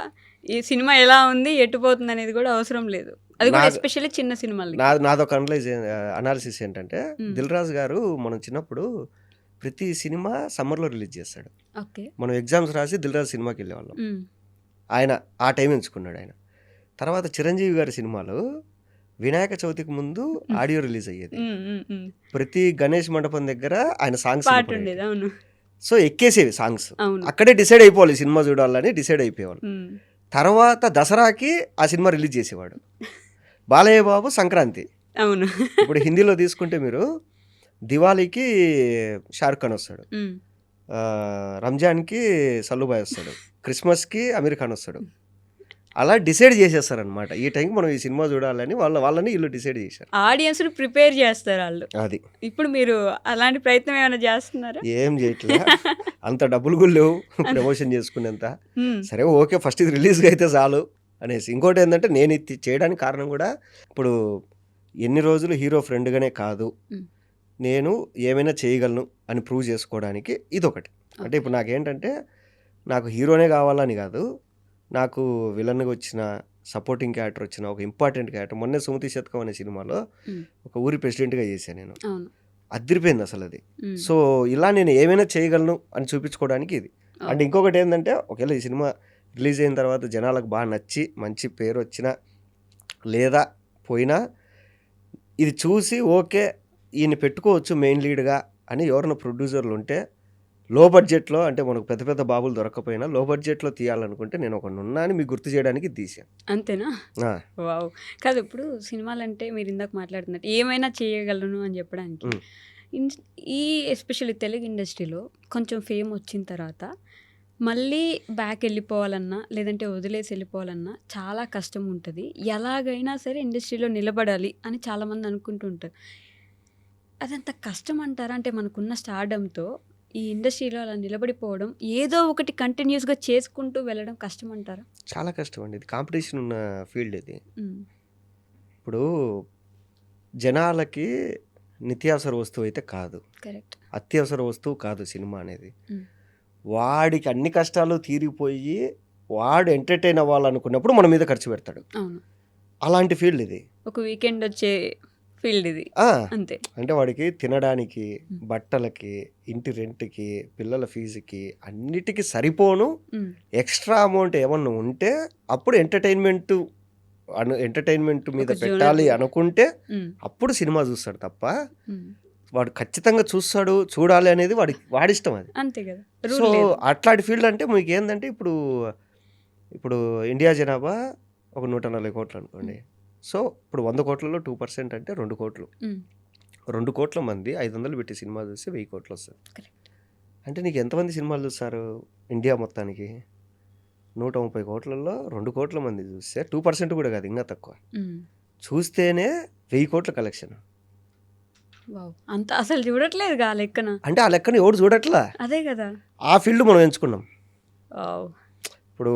ఈ సినిమా ఎలా ఉంది, ఎటు పోతుంది అనేది కూడా అవసరం లేదు. అది కూడా ఎస్పెషల్లీ చిన్న సినిమాలు. నాదొక అనాలిసిస్ ఏంటంటే, దిల్ రాజు గారు మనం చిన్నప్పుడు ప్రతి సినిమా సమ్మర్లో రిలీజ్ చేస్తాడు. ఓకే. మనం ఎగ్జామ్స్ రాసి దిల్ రాజు సినిమాకి వెళ్ళేవాళ్ళం. ఆయన ఆ టైం ఎంచుకున్నాడు ఆయన. తర్వాత చిరంజీవి గారి సినిమాలు వినాయక చవితికి ముందు ఆడియో రిలీజ్ అయ్యేది. ప్రతి గణేష్ మండపం దగ్గర ఆయన సాంగ్స్ ఉండేది. అవును. సో ఎక్కేసేవి సాంగ్స్. అవును. అక్కడే డిసైడ్ అయిపోవాలి సినిమా చూడాలని డిసైడ్ అయిపోయేవాళ్ళు. తర్వాత దసరాకి ఆ సినిమా రిలీజ్ చేసేవాడు. బాలయ్య బాబు సంక్రాంతి. అవును. ఇప్పుడు హిందీలో తీసుకుంటే మీరు దివాళీకి షారుఖ్ ఖాన్ వస్తాడు, రంజాన్కి సల్లుబాయ్ వస్తాడు, క్రిస్మస్కి అమీర్ ఖాన్ వస్తాడు. అలా డిసైడ్ చేసేస్తారనమాట. ఈ టైంకి మనం ఈ సినిమా చూడాలని వాళ్ళని వీళ్ళు డిసైడ్ చేశారు. ఆడియన్స్ ప్రిపేర్ చేస్తారు వాళ్ళు. అది. ఇప్పుడు మీరు అలాంటి ప్రయత్నం ఏమైనా చేస్తున్నారా? ఏం చేయట్లే, అంత డబ్బులు కూడా లేవు ప్రమోషన్ చేసుకునేంత. సరే ఓకే, ఫస్ట్ ఇది రిలీజ్గా అయితే చాలు అనేసి. ఇంకోటి ఏంటంటే నేను ఇది చేయడానికి కారణం కూడా, ఇప్పుడు ఎన్ని రోజులు హీరో ఫ్రెండ్గానే కాదు, నేను ఏమైనా చేయగలను అని ప్రూవ్ చేసుకోవడానికి ఇదొకటి. అంటే ఇప్పుడు నాకేంటంటే, నాకు హీరోనే కావాలని కాదు, నాకు విలన్గా వచ్చిన, సపోర్టింగ్ క్యారెక్టర్ వచ్చిన, ఒక ఇంపార్టెంట్ క్యారెక్టర్. మొన్నే సుమతి శతకం అనే సినిమాలో ఒక ఊరి ప్రెసిడెంట్గా చేశాను నేను. అదిరిపోయింది అసలు అది. సో ఇలా నేను ఏమైనా చేయగలను అని చూపించుకోవడానికి ఇది. అంటే ఇంకొకటి ఏంటంటే, ఒకవేళ ఈ సినిమా రిలీజ్ అయిన తర్వాత జనాలకు బాగా నచ్చి మంచి పేరు వచ్చినా లేదా పోయినా, ఇది చూసి ఓకే ఈయన పెట్టుకోవచ్చు మెయిన్ లీడ్గా అని ఎవరైనా ప్రొడ్యూసర్లు ఉంటే, లో బడ్జెట్లో, అంటే మనకు పెద్ద పెద్ద బాబులు దొరకకపోయినా లో బడ్జెట్లో తీయాలనుకుంటే నేను ఒకటి ఉన్నా అని మీకు గుర్తు చేయడానికి తీసాను. అంతేనా? వావ్. కాదు, ఇప్పుడు సినిమాలు అంటే మీరు ఇందాక మాట్లాడుతున్నట్టు ఏమైనా చేయగలను అని చెప్పడానికి, ఈ ఎస్పెషల్లీ తెలుగు ఇండస్ట్రీలో కొంచెం ఫేమ్ వచ్చిన తర్వాత మళ్ళీ బ్యాక్ వెళ్ళిపోవాలన్నా, లేదంటే వదిలేసి వెళ్ళిపోవాలన్నా చాలా కష్టం ఉంటుంది. ఎలాగైనా సరే ఇండస్ట్రీలో నిలబడాలి అని చాలామంది అనుకుంటుంటారు. అదంత కష్టం అంటారా? అంటే మనకున్న స్టార్డంతో ఈ ఇండస్ట్రీలో అలా నిలబడిపోవడం, ఏదో ఒకటి కంటిన్యూస్గా చేసుకుంటూ వెళ్ళడం కష్టం అంటారా? చాలా కష్టం అండి. ఇది కాంపిటీషన్ ఉన్న ఫీల్డ్ ఇది. ఇప్పుడు జనాలకి నిత్యావసర వస్తువు అయితే కాదు, కరెక్ట్, అత్యవసర వస్తువు కాదు సినిమా అనేది. వాడికి అన్ని కష్టాలు తీరిపోయి వాడు ఎంటర్టైన్ అవ్వాలనుకున్నప్పుడు మన మీద ఖర్చు పెడతాడు. అవును. అలాంటి ఫీల్డ్ ఇది. ఒక వీకెండ్ వచ్చే ఫీల్డ్ ఇది. అంతే. అంటే వాడికి తినడానికి, బట్టలకి, ఇంటి రెంట్కి, పిల్లల ఫీజుకి అన్నిటికీ సరిపోను ఎక్స్ట్రా అమౌంట్ ఏమన్నా ఉంటే అప్పుడు ఎంటర్టైన్మెంట్ మీద పెట్టాలి అనుకుంటే అప్పుడు సినిమా చూస్తాడు తప్ప, వాడు ఖచ్చితంగా చూడాలి అనేది వాడిష్టం అది. అంతే కదా. సో అట్లాంటి ఫీల్డ్ అంటే మీకు ఏంటంటే, ఇప్పుడు ఇండియా జనాభా ఒక 140 కోట్లు అనుకోండి. సో ఇప్పుడు 100 కోట్లలో 2% అంటే 2 కోట్లు. 2 కోట్ల మంది 500 పెట్టి సినిమా చూస్తే 1000 కోట్లు వస్తుంది. అంటే నీకు ఎంతమంది సినిమాలు చూస్తారు ఇండియా మొత్తానికి? 130 కోట్లలో 2 కోట్ల మంది చూస్తే 2% కూడా కాదు, ఇంకా తక్కువ చూస్తేనే 1000 కోట్ల కలెక్షన్. అంత అసలు చూడట్లేదు ఆ లెక్కన. అంటే ఆ లెక్కన ఎవడు చూడట్లా. అదే కదా. ఆ ఫీల్డ్ మనం ఎంచుకున్నాం. ఇప్పుడు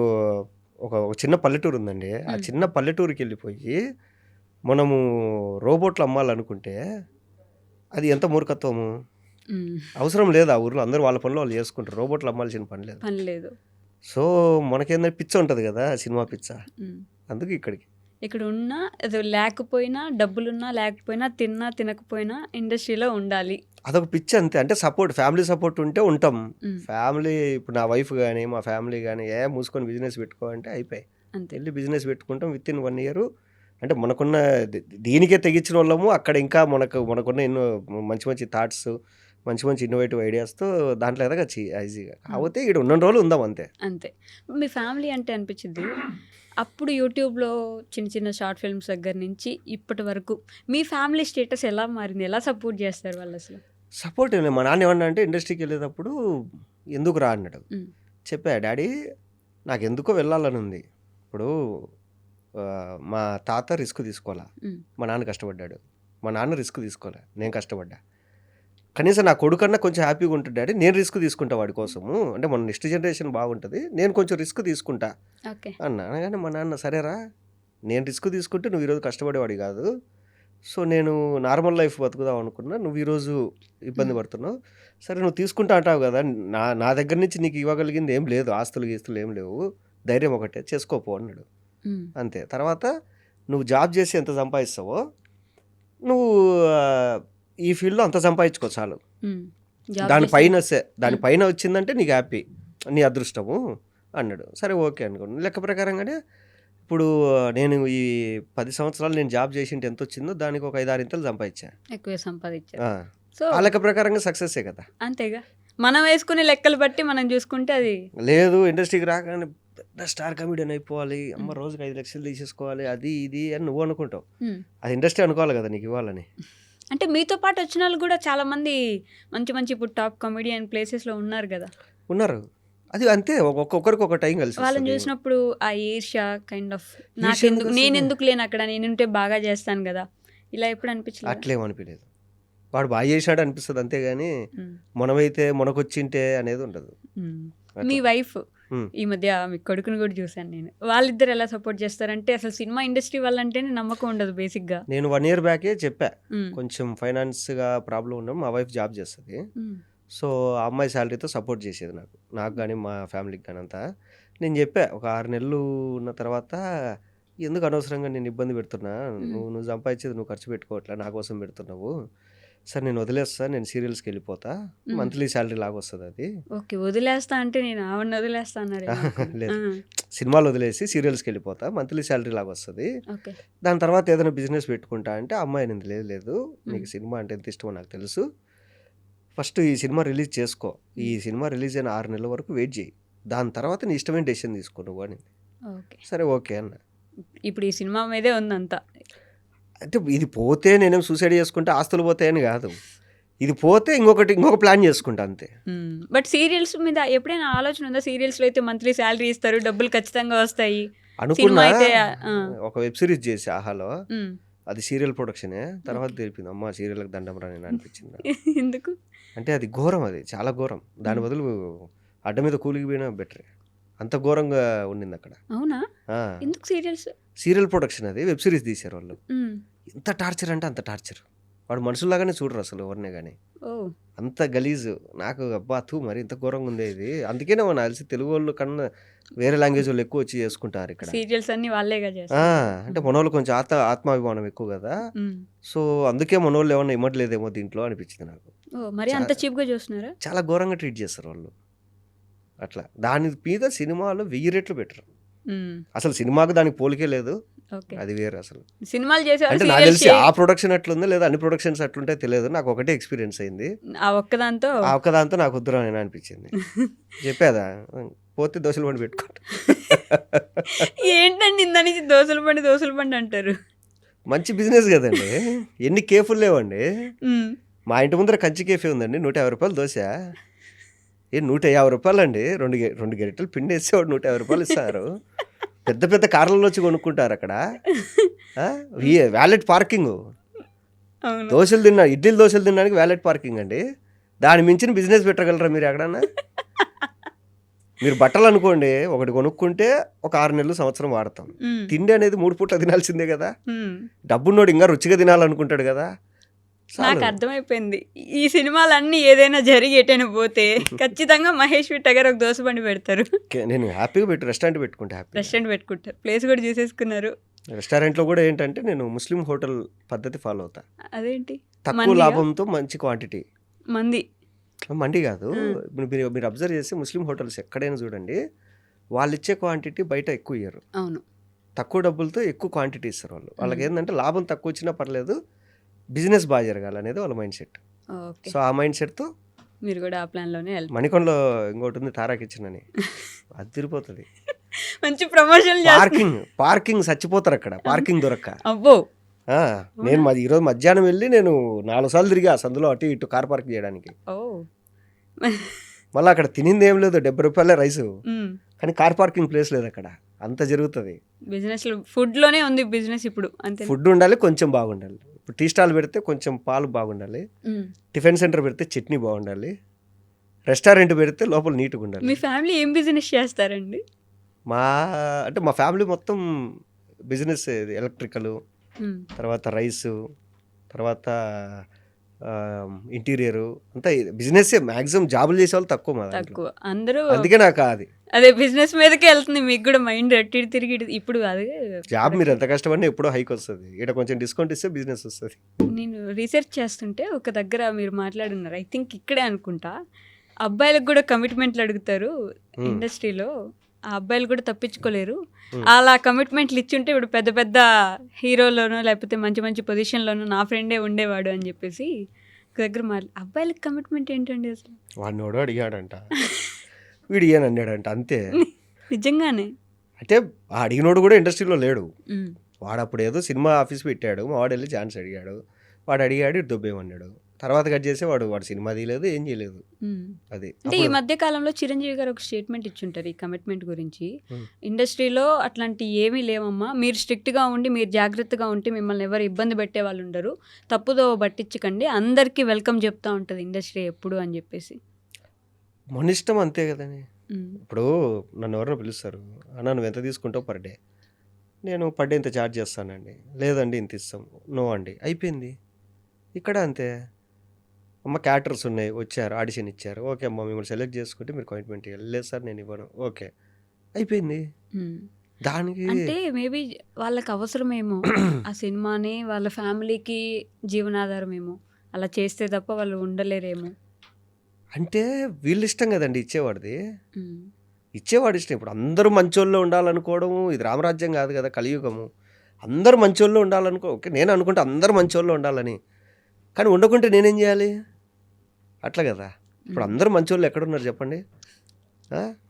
ఒక చిన్న పల్లెటూరు ఉందండి. ఆ చిన్న పల్లెటూరుకి వెళ్ళిపోయి మనము రోబోట్లు అమ్మాలనుకుంటే అది ఎంత మూర్ఖత్వము. అవసరం లేదు. ఆ ఊర్లో అందరూ వాళ్ళ పనులు వాళ్ళు చేసుకుంటారు. రోబోట్లు అమ్మాల్సిన పని లేదు. సో మనకేందంటే పిచ్చ ఉంటుంది కదా, సినిమా పిచ్చ. అందుకు ఇక్కడ ఉన్నా అది లేకపోయినా, డబ్బులున్నా లేకపోయినా, తిన్నా తినకపోయినా ఇండస్ట్రీలో ఉండాలి. అదొక పిచ్చి అంతే. అంటే ఫ్యామిలీ సపోర్ట్ ఉంటే ఉంటాం. ఫ్యామిలీ, ఇప్పుడు నా వైఫ్ కానీ మా ఫ్యామిలీ కానీ మూసుకొని బిజినెస్ పెట్టుకోవాలంటే అయిపోయి వెళ్ళి బిజినెస్ పెట్టుకుంటాం. With in 1 year. అంటే మనకున్న దీనికే తెగించిన వాళ్ళము అక్కడ ఇంకా మనకున్న ఎన్నో మంచి మంచి థాట్స్, మంచి మంచి ఇన్నోవేటివ్ ఐడియాస్తో దాంట్లో ఎదగచ్చు ఈజీగా. కాకపోతే ఇక్కడ ఉన్న రోజులు ఉందాం అంతే. మీ ఫ్యామిలీ అంటే అనిపించింది అప్పుడు యూట్యూబ్లో చిన్న చిన్న షార్ట్ ఫిల్మ్స్ దగ్గర నుంచి ఇప్పటి వరకు మీ ఫ్యామిలీ స్టేటస్ ఎలా మారింది? ఎలా సపోర్ట్ చేస్తారు వాళ్ళు? అసలు సపోర్ట్ ఏం లేదు. మా నాన్న ఏమన్నా అంటే ఇండస్ట్రీకి వెళ్ళేటప్పుడు ఎందుకు రా అన్నాడు. చెప్పా, డాడీ నాకు ఎందుకో వెళ్ళాలని ఉంది. ఇప్పుడు మా తాత రిస్క్ తీసుకోవాలా, మా నాన్న కష్టపడ్డాడు. మా నాన్న రిస్క్ తీసుకోలే, నేను కష్టపడ్డా. కనీసం నా కొడుకన్నా కొంచెం హ్యాపీగా ఉంటుంది డాడీ, నేను రిస్క్ తీసుకుంటా వాడి కోసము, అంటే మన నెక్స్ట్ జనరేషన్ బాగుంటుంది, నేను కొంచెం రిస్క్ తీసుకుంటా అన్న. అనగానే మా నాన్న సరేరా, నేను రిస్క్ తీసుకుంటే నువ్వు ఈరోజు కష్టపడేవాడి కాదు, సో నేను నార్మల్ లైఫ్ బతుకుదాం అనుకున్నా, నువ్వు ఈరోజు ఇబ్బంది పడుతున్నావు, సరే నువ్వు తీసుకుంటా అంటావు కదా, నా దగ్గర నుంచి నీకు ఇవ్వగలిగింది ఏం లేదు, ఆస్తులు గీస్తులు ఏం లేవు, ధైర్యం ఒకటే చేసుకోపో అన్నాడు. అంతే. తర్వాత నువ్వు జాబ్ చేసి ఎంత సంపాదిస్తావో నువ్వు ఈ ఫీల్డ్లో అంత సంపాదించుకో చాలు, దానిపైన వచ్చిందంటే నీకు హ్యాపీ, నీ అదృష్టము అన్నాడు. సరే ఓకే అనుకోండి. లెక్క ప్రకారంగానే ఇప్పుడు నేను ఈ 10 సంవత్సరాలు నేను జాబ్ చేసింటే ఎంత వచ్చిందో దానికి ఒక 5-6 ఇంతలు సంపాదించా. ఎక్కువ సంపాదించారు. సో ఆ లెక్క ప్రకారంగా సక్సెస్సే కదా. అంతేగా, మనం వేసుకునే లెక్కలు బట్టి మనం చూసుకుంటే అది లేదు. ఇండస్ట్రీకి రాగానే పెద్ద స్టార్ కమెడియన్ అయిపోవాలి, అమ్మ రోజుకి 5 లక్షలు తీసేసుకోవాలి, అది ఇది అని నువ్వు అనుకుంటావు. అది ఇండస్ట్రీ అనుకోవాలి కదా నీకు ఇవ్వాలని. అంటే మీతో పాటు వచ్చిన వాళ్ళు కూడా చాలా మంది మంచి మంచి ఇప్పుడు టాప్ కమెడియన్ ప్లేసెస్లో ఉన్నారు కదా. ఉన్నారు. అది అంతే, ఒక్కొక్కరికి ఒక టైం కలిసి వాళ్ళని చూసినప్పుడు ఆ ఈర్ష్య కైండ్ ఆఫ్ నాకెందుకు, నేను ఎందుకు లేను అక్కడ, నేనుంటే బాగా చేస్తాను కదా, ఇలా ఎప్పుడు అనిపించలేదు? అట్లేమనిపించలేదు. వాడు బాగా చేసినాడు అనిపిస్తుంది అంతేగాని మనమైతే మనకొచ్చింటే అనేది ఉండదు. మీ వైఫ్ ఈ మధ్య మీ కొడుకుని కూడా చూసాను నేను, వాళ్ళిద్దరు ఎలా సపోర్ట్ చేస్తారంటే అసలు సినిమా ఇండస్ట్రీ వాళ్ళంటేనే నమ్మకం ఉండదు బేసిక్గా. నేను 1 year బ్యాకే చెప్పా, కొంచెం ఫైనాన్స్గా ప్రాబ్లం ఉన్నాం, మా వైఫ్ జాబ్ చేస్తుంది, సో ఆ అమ్మాయి శాలరీతో సపోర్ట్ చేసేది నాకు కానీ మా ఫ్యామిలీకి కానీ అంతా. నేను చెప్పా ఒక 6 నెలలు ఉన్న తర్వాత, ఎందుకు అనవసరంగా నేను ఇబ్బంది పెడుతున్నా, నువ్వు సంపాదించేది నువ్వు ఖర్చు పెట్టుకోవట్లే, నా కోసం పెడుతున్నావు, సరే నేను వదిలేస్తా, నేను సీరియల్స్కి వెళ్ళిపోతా, మంత్లీ శాలరీ లాగా వస్తుంది అది. ఓకే, వదిలేస్తా అంటే నేను ఆవిడని వదిలేస్తా అన్నారు. లేదు, సినిమాలు వదిలేసి సీరియల్స్కి వెళ్ళిపోతా, మంత్లీ శాలరీ లాగా వస్తుంది, ఓకే దాని తర్వాత ఏదైనా బిజినెస్ పెట్టుకుంటా అంటే, అమ్మాయి అనేది లేదు, నీకు సినిమా అంటే ఎంత ఇష్టమో నాకు తెలుసు, ఫస్ట్ ఈ సినిమా రిలీజ్ చేసుకో, ఈ సినిమా రిలీజ్ అయిన 6 నెలల వరకు వెయిట్ చేయి, దాని తర్వాత నీ ఇష్టమైన డెసిషన్ తీసుకో నువ్వు అని. సరే ఓకే అన్న. ఇప్పుడు ఈ సినిమా మీదే ఉందంతా. అంటే ఇది పోతే నేనేం సూసైడ్ చేసుకుంటే ఆస్తులు పోతాయని కాదు, ఇది పోతే ఇంకొక ప్లాన్ చేసుకుంటా అంతే. బట్ సీరియల్స్ మీద ఎప్పుడైనా ఆలోచన ఉందా? సీరియల్స్లో అయితే మంత్లీ శాలరీ ఇస్తారు, డబ్బులు ఖచ్చితంగా వస్తాయి అనుకున్నా. ఒక వెబ్ సిరీస్ చేసి ఆహాలో, అది సీరియల్ ప్రొడక్షనే, తర్వాత తెలిపింది అమ్మ సీరియల్కి దండం రా నేను అనిపించింది. ఎందుకు అంటే అది ఘోరం, అది చాలా ఘోరం, దాని బదులు అడ్డ మీద కూలికి పోయినా బెటర్, అంత ఘోరంగా ఉండింది అక్కడ. అవునా? ఎందుకు సీరియల్ ప్రొడక్షన్, అది వెబ్ సిరీస్ తీశారు వాళ్ళు. ఎంత టార్చర్ అంటే అంత టార్చర్, వాడు మనుషుల్లాగానే చూడరు అసలు ఎవరినే కానీ, అంత గలీజు. నాకు అబ్బా మరి ఇంత ఘోరంగా ఉంది ఇది. అందుకేనే నాకు తెలిసి తెలుగు వాళ్ళు కన్నా వేరే లాంగ్వేజ్ వాళ్ళు ఎక్కువ వచ్చి చేసుకుంటారు ఇక్కడ సీరియల్స్ అన్ని వాళ్ళేగా చేస్తారు. అంటే మనోళ్ళు కొంచెం ఆత్మాభిమానం ఎక్కువ కదా, సో అందుకే మనోళ్ళు ఏమన్నా ఇమ్మట్లేదేమో దీంట్లో అనిపించింది నాకు. మరి అంత చీప్ గా చూస్తున్నారా? చాలా ఘోరంగా ట్రీట్ చేస్తారు వాళ్ళు అట్లా. దాని మీద సినిమాలో 1000 రెట్లు బెటర్. అసలు సినిమాకు దానికి పోలికే లేదు, అది వేరే. అసలు సినిమాలు చేసే అంటే నాకు తెలిసి ఆ ప్రొడక్షన్ అట్లుందో లేదా అన్ని ప్రొడక్షన్స్ అట్లుంటే తెలియదు, నాకు ఒకటే ఎక్స్పీరియన్స్ అయింది, ఆ ఒక్కదాంతో నాకు వద్దురా అని అనిపించింది. చెప్పేదా పోతే దోశల బండి పెట్టుకుంటా. ఏంటండి ఇంత నుంచి దోశల బండి అంటారు? మంచి బిజినెస్ కదండి, ఎన్ని కేఫులు లేవండి. మా ఇంటి ముందర కంచి కేఫే ఉందండి, 150 రూపాయలు దోశ. 150 రూపాయలు అండి, రెండు గరిటెలు పిండి వేసి 150 రూపాయలు ఇస్తారు. పెద్ద పెద్ద కార్లలో వచ్చి కొనుక్కుంటారు అక్కడ. వ్యాలెట్ పార్కింగ్, ఇడ్లీలు దోశలు తినడానికి వ్యాలెట్ పార్కింగ్ అండి. దాని మించిన బిజినెస్ పెట్టగలరా మీరు ఎక్కడన్నా? మీరు బట్టలు అనుకోండి, ఒకటి కొనుక్కుంటే ఒక 6 నెలలు సంవత్సరం వాడతాం. తిండి అనేది 3 పూట్ల తినాల్సిందే కదా. డబ్బున్నోడు ఇంకా రుచిగా తినాలనుకుంటాడు కదా. నాకు అర్థమైపోయింది, ఈ సినిమాలన్నీ ఏదైనా జరిగి ఎటైనా పోతే ఖచ్చితంగా మహేష్ విట్ట గారు ఒక దోశ బండి పెడతారు. నేను హ్యాపీగా రెస్టారెంట్ పెట్టుకుంటారు, ప్లేస్ కూడా చూసేసుకున్నారు. రెస్టారెంట్లో కూడా ఏంటంటే నేను ముస్లిం హోటల్ పద్ధతి ఫాలో అవుతా. అదేంటి? తక్కువ లాభంతో మంచి క్వాంటిటీ. మండి కాదు, మీరు అబ్జర్వ్ చేసి ముస్లిం హోటల్స్ ఎక్కడైనా చూడండి, వాళ్ళు ఇచ్చే క్వాంటిటీ బయట ఎక్కువ ఇయ్యరు. అవును, తక్కువ డబ్బులతో ఎక్కువ క్వాంటిటీ ఇస్తారు వాళ్ళు. వాళ్ళకి ఏంటంటే లాభం తక్కువ వచ్చినా పర్లేదు, బిజినెస్ బాగా జరగాలనేది వాళ్ళ మైండ్ సెట్. సో ఆ మైండ్ సెట్తో మీరు కూడా ఆ ప్లాన్లోనే మణికొండలో ఇంకోటి ఉంది తారా కిచెన్ అని, అది తిరిగిపోతుంది. మంచి ప్రమోషన్. పార్కింగ్ చచ్చిపోతారు అక్కడ, పార్కింగ్ దొరక్క. అబ్బో, నేను ఈరోజు మధ్యాహ్నం వెళ్ళి నేను 4 సార్లు తిరిగా సందులో అటు ఇటు కార్ పార్క్ చేయడానికి. మళ్ళీ అక్కడ తినింది ఏం లేదు, 70 రూపాయలే రైసు, కానీ కార్ పార్కింగ్ ప్లేస్ లేదు అక్కడ. అంత జరుగుతుంది బిజినెస్. ఫుడ్లోనే ఉంది బిజినెస్ ఇప్పుడు. అంతే, ఫుడ్ ఉండాలి, కొంచెం బాగుండాలి. ఇప్పుడు టీ స్టాల్ పెడితే కొంచెం పాలు బాగుండాలి, టిఫిన్ సెంటర్ పెడితే చట్నీ బాగుండాలి, రెస్టారెంట్ పెడితే లోపల నీట్గా ఉండాలి. మీ ఫ్యామిలీ ఏం బిజినెస్ చేస్తారండి? మా ఫ్యామిలీ మొత్తం బిజినెస్, ఎలక్ట్రికల్, తర్వాత రైసు, తర్వాత ఇంటీరియరు అంతా బిజినెస్ మ్యాక్సిమం జాబులు చేసే వాళ్ళు తక్కువ మా దాంట్లో. తక్కువ అందరూ అందుకే నాకు అది అదే బిజినెస్ మీదకే వెళ్తుంది, మీకు కూడా మైండ్ అట్టి తిరిగి ఇప్పుడు అదే జాబ్ మీరు ఎంత కష్టపడినా ఎప్పుడో హైక్ వస్తుంది, ఇక్కడ కొంచెం డిస్కౌంట్ ఇస్తే బిజినెస్ వస్తుంది. నేను రీసెర్చ్ చేస్తుంటే ఒక దగ్గర మీరు మాట్లాడున్నారు, ఐ థింక్ ఇక్కడే అనుకుంటా, అబ్బాయిలకు కూడా కమిట్మెంట్లు అడుగుతారు ఇండస్ట్రీలో, ఆ అబ్బాయిలు కూడా తప్పించుకోలేరు, అలా కమిట్మెంట్లు ఇచ్చుంటే ఇప్పుడు పెద్ద పెద్ద హీరోలోనో లేకపోతే మంచి మంచి పొజిషన్లోనో నా ఫ్రెండే ఉండేవాడు అని చెప్పేసి ఒక దగ్గర అబ్బాయిలకు కమిట్మెంట్ ఏంటండి అసలు? వాడిని ఎవడో అడిగాడంట, వీడు ఇయ్యని అన్నాడంట, అంతే. నిజంగానే అంటే ఆ అడిగినోడు కూడా ఇండస్ట్రీలో లేడు, ఉమ్, వాడు అప్పుడు ఏదో సినిమా ఆఫీస్ పెట్టాడు, మా వాడు వెళ్ళి ఛాన్స్ అడిగాడు, వాడు అడిగాడు, ఇటు దొబ్బేమన్నాడు, తర్వాత కట్ చేసి వాడు సినిమా తీయలేదు, ఏం చేయలేదు. ఉమ్. అది అంటే ఈ మధ్య కాలంలో చిరంజీవి గారు ఒక స్టేట్మెంట్ ఇచ్చుంటారు ఈ కమిట్మెంట్ గురించి, Hmm. ఇండస్ట్రీలో అట్లాంటి ఏమీ లేవమ్మా, మీరు స్ట్రిక్ట్గా ఉండి మీరు జాగ్రత్తగా ఉంటే మిమ్మల్ని ఎవరు ఇబ్బంది పెట్టే వాళ్ళు ఉండరు, తప్పుదో పట్టించకండి, అందరికీ వెల్కమ్ చెప్తా ఉంటుంది ఇండస్ట్రీ ఎప్పుడు అని చెప్పేసి. మన ఇష్టం అంతే కదని. ఉమ్, ఇప్పుడు నన్ను ఎవరైనా పిలుస్తారు, అన్న నువ్వు ఎంత తీసుకుంటావు పర్ డే, నేను పర్ డే ఇంత ఛార్జ్ చేస్తానండి, లేదండి ఇంత ఇస్తాం, నో అండి, అయిపోయింది. ఇక్కడ అంతే, అమ్మ క్యారెక్టర్స్ ఉన్నాయి, వచ్చారు ఆడిషన్ ఇచ్చారు, ఓకే అమ్మ మిమ్మల్ని సెలెక్ట్ చేసుకుంటే మీరు కమిట్మెంట్ ఇవ్వాలి, లేదు సార్ నేను ఇవ్వను, ఓకే అయిపోయింది. ఉమ్. దానికి అంటే మేబీ వాళ్ళకి అవసరమేమో ఆ సినిమాని, వాళ్ళ ఫ్యామిలీకి జీవనాధారమేమో, అలా చేస్తే తప్ప వాళ్ళు ఉండలేరేమో. అంటే వీళ్ళు ఇష్టం కదండి ఇచ్చేవాడిది, ఉమ్, ఇచ్చేవాడు ఇష్టం. ఇప్పుడు అందరూ మంచోళ్ళు ఉండాలనుకోవడం ఇది రామరాజ్యం కాదు కదా, కలియుగము. అందరూ మంచోళ్ళు ఉండాలనుకో, ఓకే నేను అనుకుంటే అందరూ మంచోళ్ళు ఉండాలని, కానీ ఉండకుంటే నేనేం చేయాలి? అట్లా కదా. ఇప్పుడు అందరూ మంచోళ్ళు ఎక్కడున్నారు చెప్పండి?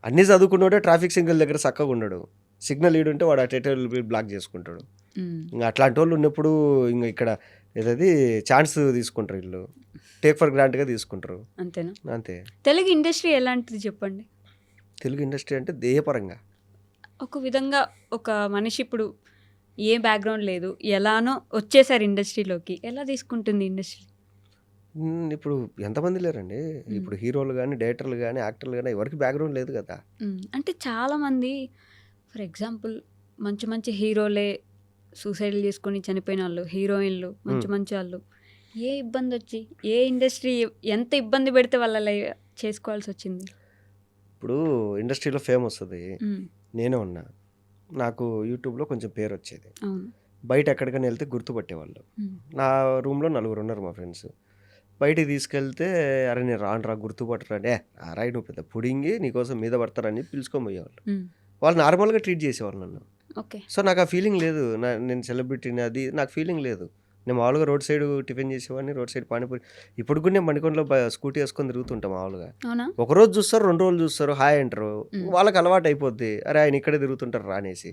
అన్నీ చదువుకున్నాడే ట్రాఫిక్ సిగ్నల్ దగ్గర చక్కగా ఉన్నాడు, సిగ్నల్ ఈడుంటే వాడు అటెటల్ బ్లాక్ చేసుకుంటాడు. ఉమ్, ఇంకా అట్లాంటి వాళ్ళు ఉన్నప్పుడు ఇంకా ఇక్కడ ఏదది ఛాన్స్ తీసుకుంటారు, వీళ్ళు టేక్ ఫర్ గ్రాంట్గా తీసుకుంటారు, అంతేనా? అంతే. తెలుగు ఇండస్ట్రీ ఎలాంటిది చెప్పండి. తెలుగు ఇండస్ట్రీ అంటే దేయపరంగా ఒక విధంగా ఒక మనిషి ఇప్పుడు ఏ బ్యాక్గ్రౌండ్ లేదు, ఎలానో వచ్చేసారు ఇండస్ట్రీలోకి, ఎలా తీసుకుంటుంది ఇండస్ట్రీ? ఇప్పుడు ఎంతమంది లేరండి, ఇప్పుడు హీరోలు కానీ డైరెక్టర్లు కానీ యాక్టర్లు కానీ ఎవరికి బ్యాక్గ్రౌండ్ లేదు కదా. అంటే చాలామంది ఫర్ ఎగ్జాంపుల్ మంచి మంచి హీరోలే సూసైడ్లు చేసుకొని చనిపోయిన వాళ్ళు, హీరోయిన్లు మంచి మంచి వాళ్ళు, ఏ ఇబ్బంది వచ్చి ఏ ఇండస్ట్రీ ఎంత ఇబ్బంది పెడితే వాళ్ళ చేసుకోవాల్సి వచ్చింది? ఇప్పుడు ఇండస్ట్రీలో ఫేమ్ వస్తుంది, ఉమ్, నేనే ఉన్నా, నాకు యూట్యూబ్లో కొంచెం పేరు వచ్చేది, అవును. బయట ఎక్కడికైనా వెళ్తే గుర్తుపట్టేవాళ్ళు. ఉమ్, నా రూమ్లో 4 ఉన్నారు మా ఫ్రెండ్స్, బయటికి తీసుకెళ్తే అరే నేను రానురా గుర్తుపట్టరా, రాయి నువ్వు పెద్ద పుడింగి నీకోసం మీద పడతారని పిలుచుకొని పోయేవాళ్ళు. ఉమ్, వాళ్ళు నార్మల్గా ట్రీట్ చేసేవాళ్ళు నన్ను. ఓకే. సో నాకు ఆ ఫీలింగ్ లేదు, నేను సెలబ్రిటీని అది నాకు ఫీలింగ్ లేదు. నేను మామూలుగా రోడ్ సైడ్ టిఫిన్ చేసేవాడిని, రోడ్ సైడ్ పానీపూరి, ఇప్పుడు కూడా నేను మణికొండలో స్కూటీ వేసుకొని తిరుగుతుంటాం మామూలుగా. అవునా? ఒకరోజు చూస్తారు, 2 రోజులు చూస్తారు, హాయ్ అంటారు, వాళ్ళకి అలవాటు అయిపోద్ది, అరే ఆయన ఇక్కడే తిరుగుతుంటారు రా అనేసి.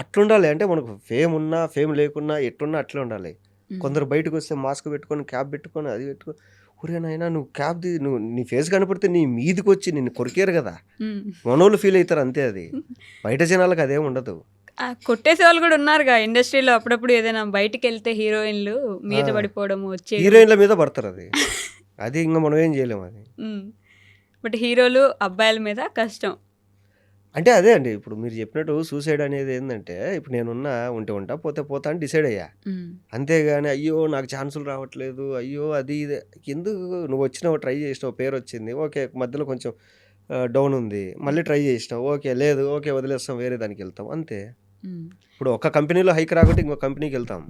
అట్లుండాలి. అంటే మనకు ఫేమ్ ఉన్నా ఫేమ్ లేకున్నా ఎట్టున్నా అట్లే ఉండాలి. కొందరు బయటకు వస్తే మాస్క్ పెట్టుకొని క్యాప్ పెట్టుకొని అది పెట్టుకొని, ఒరే నాయనా నువ్వు క్యాప్ నువ్వు నీ ఫేస్ కనపడితే నీ మీదికి వచ్చి నిన్ను కొరికేరు కదా, ఉమ్, మనోళ్ళు ఫీల్ అవుతారు అంతే. అది బయట జనాలకు అదేం ఉండదు. కొట్టేసే వాళ్ళు కూడా ఉన్నారుగా ఇండస్ట్రీలో, అప్పుడప్పుడు ఏదైనా బయటికి వెళ్తే హీరోయిన్లు మీద పడిపోవడము వచ్చే. హీరోయిన్ల మీద పడతారు, అది అది ఇంకా మనం ఏం చేయలేము అది. బట్ హీరోలు అబ్బాయిల మీద కష్టం. అంటే అదే అండి, ఇప్పుడు మీరు చెప్పినట్టు సూసైడ్ అనేది ఏంటంటే, ఇప్పుడు నేనున్నా ఉంటే ఉంటా పోతే పోతా అని డిసైడ్ అయ్యా, అంతేగాని అయ్యో నాకు ఛాన్సులు రావట్లేదు, అయ్యో అది ఇది ఎందుకు. నువ్వు వచ్చినావు, ట్రై చేసినావు, పేరు వచ్చింది, ఓకే మధ్యలో కొంచెం డౌన్ ఉంది, మళ్ళీ ట్రై చేసినావు, ఓకే లేదు, ఓకే వదిలేస్తాం, వేరే దానికి వెళ్తాం అంతే. ఇప్పుడు ఒక కంపెనీలో హైక్ రాకుంటే ఇంకో కంపెనీకి వెళ్తాం,